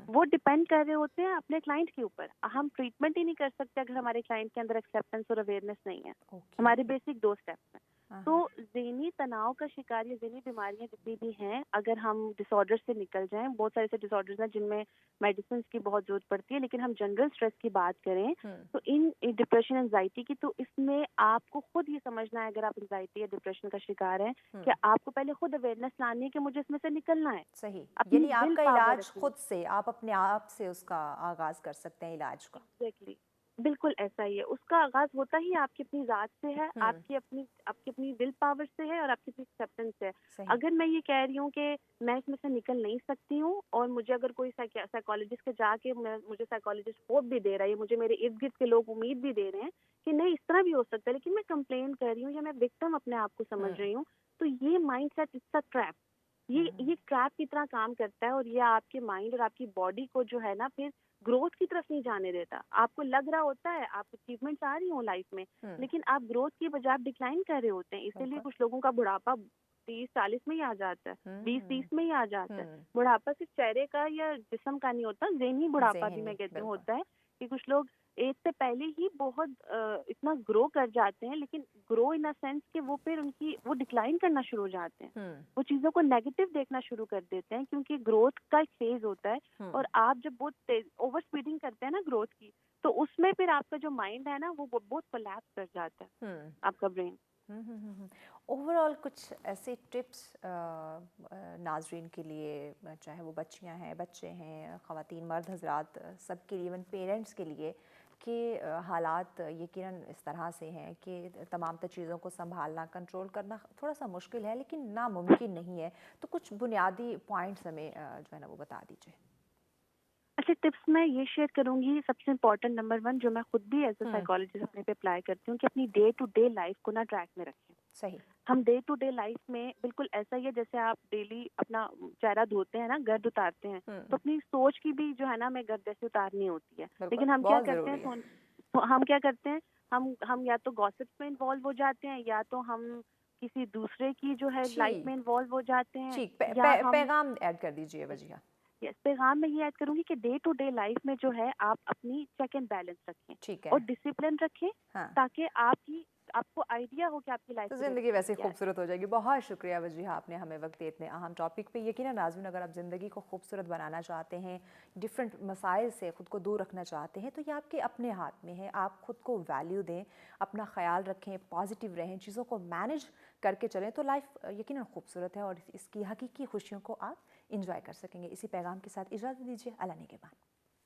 वो डिपेंड कर रहे होते हैं अपने क्लाइंट के ऊपर। हम ट्रीटमेंट ही नहीं कर सकते अगर हमारे क्लाइंट के अंदर एक्सेप्टेंस और अवेयरनेस नहीं है। हमारे बेसिक 2 स्टेप्स हैं। तो ज़हनी तनाव का शिकार या ज़हनी बीमारियां जितनी भी हैं, अगर हम डिसऑर्डर से निकल जाएं, बहुत सारे ऐसे डिसऑर्डर्स हैं जिनमें मेडिसिन की बहुत जरूरत पड़ती है, लेकिन हम जनरल स्ट्रेस की बात करें तो इन डिप्रेशन एंजाइटी की, तो इसमें आपको खुद ये समझना है, अगर आप एंजाइटी या डिप्रेशन का शिकार हैं, कि आपको पहले खुद अवेयरनेस लानी है कि मुझे इसमें से निकलना है। सही, यानी आपका इलाज खुद से, आप अपने आप से उसका आगाज कर सकते हैं इलाज का। एग्जैक्टली बिल्कुल ऐसा ही है। उसका आगाज़ होता ही आपकी अपनी ज़ात से है, आपकी अपनी विल पावर से है और आपकी अपनी एक्सेप्टेंस से है। सही। अगर मैं ये कह रही हूँ कि मैं इसमें से निकल नहीं सकती हूँ और मुझे अगर कोई साइकोलॉजिस्ट के जाके मुझे साइकोलॉजिस्ट होप भी दे रहा है, मुझे मेरे इर्द-गिर्द के लोग उम्मीद भी दे रहे हैं कि नहीं इस तरह भी हो सकता है, लेकिन मैं कंप्लेन कर रही हूँ या मैं विक्टिम अपने आप को समझ हुँ, रही हूँ, तो ये माइंडसेट इट्स अ ट्रैप। ये हुँ, ट्रैप की तरह काम करता है और ये आपके माइंड और आपकी बॉडी को जो है ना फिर ग्रोथ की तरफ नहीं जाने देता। आपको लग रहा होता है आप अचीवमेंट्स आ रही हो लाइफ में, हुँ, लेकिन आप ग्रोथ की बजाय आप डिक्लाइन कर रहे होते हैं। इसीलिए बिल्कुल। कुछ लोगों का बुढ़ापा 30-40 में ही आ जाता है, 20-30 हुँ, में ही आ जाता है। हुँ, बुढ़ापा सिर्फ चेहरे का या जिस्म का नहीं होता, ज़हनी बुढ़ापा भी ज़हनी, मैं कहती हूँ बिल्कुल। होता है कि कुछ लोग एज से पहले ही बहुत इतना ग्रो कर जाते हैं, लेकिन ग्रो इन अ सेंस कि वो फिर वो डिक्लाइन करना शुरू हो जाते हैं। हुँ, वो चीज़ों को नेगेटिव देखना शुरू कर देते हैं क्योंकि ग्रोथ का एक फेज़ होता है हुँ, और आप जब बहुत तेज़ ओवर स्पीडिंग करते हैं ना ग्रोथ की, तो उसमें फिर आपका जो माइंड है ना वो बहुत कोलैप्स कर जाता है, हुँ। आपका ब्रेन। ओवरऑल कुछ ऐसे टिप्स नाजरीन के लिए, चाहे वो बच्चियां हैं, बच्चे हैं, ख़वातीन, मर्द हजरात, सबके लिए, इवन पेरेंट्स के लिए, कि हालात यकीनन इस तरह से हैं कि तमाम तर चीज़ों को संभालना, कंट्रोल करना थोड़ा सा मुश्किल है लेकिन नामुमकिन नहीं है। तो कुछ बुनियादी पॉइंट्स हमें जो है ना वो बता दीजिए। अच्छा, टिप्स मैं ये शेयर करूँगी। सबसे इम्पोर्टेंट नंबर 1 जो मैं खुद भी एज़ अ हुँ, साइकोलॉजिस्ट अपने पे अप्लाई करती हूँ कि अपनी डे टू डे लाइफ़ को ना ट्रैक में रखें। सही। हम डे टू डे लाइफ में बिल्कुल ऐसा ही है जैसे आप डेली अपना चेहरा धोते हैं ना, गर्द उतारते हैं, हुँ, तो अपनी सोच की भी जो है ना हमें गर्द जैसे उतारनी होती है। बिल्कुल, लेकिन हम क्या बहुत करते हैं ज़रूरी है। हम क्या करते हैं, हम या तो गॉसिप्स में इन्वॉल्व हो जाते हैं या तो हम किसी दूसरे की जो है जी, लाइफ में इन्वॉल्व हो जाते हैं ठीक, या हम पैगाम ऐड कर दीजिए वजीहा। यस, पैगाम में ये ऐड करूँगी कि डे टू डे लाइफ में जो है आप अपनी चेक एंड बैलेंस रखें ठीक और है। डिसिप्लिन रखें हाँ, ताकि आपको आइडिया हो कि आपकी लाइफ तो की ज़िंदगी डायरेक्शन वैसे ही क्या है। खूबसूरत हो जाएगी। बहुत शुक्रिया वजीहा, आपने हमें वक्त दिए इतने अहम टॉपिक पे। यकीनन नाज़रीन, अगर आप ज़िंदगी को खूबसूरत बनाना चाहते हैं, डिफरेंट मसाइल से ख़ुद को दूर रखना चाहते हैं, तो ये आपके अपने हाथ में है। आप ख़ुद को वैल्यू दें, अपना ख्याल रखें, पॉजिटिव रहें, चीज़ों को मैनेज करके चलें, तो लाइफ यकीनन खूबसूरत है और इसकी हकीकी खुशियों को आप इंजॉय कर सकेंगे। इसी पैगाम के साथ इजाज़त दीजिए। अल्लाह निगहबान।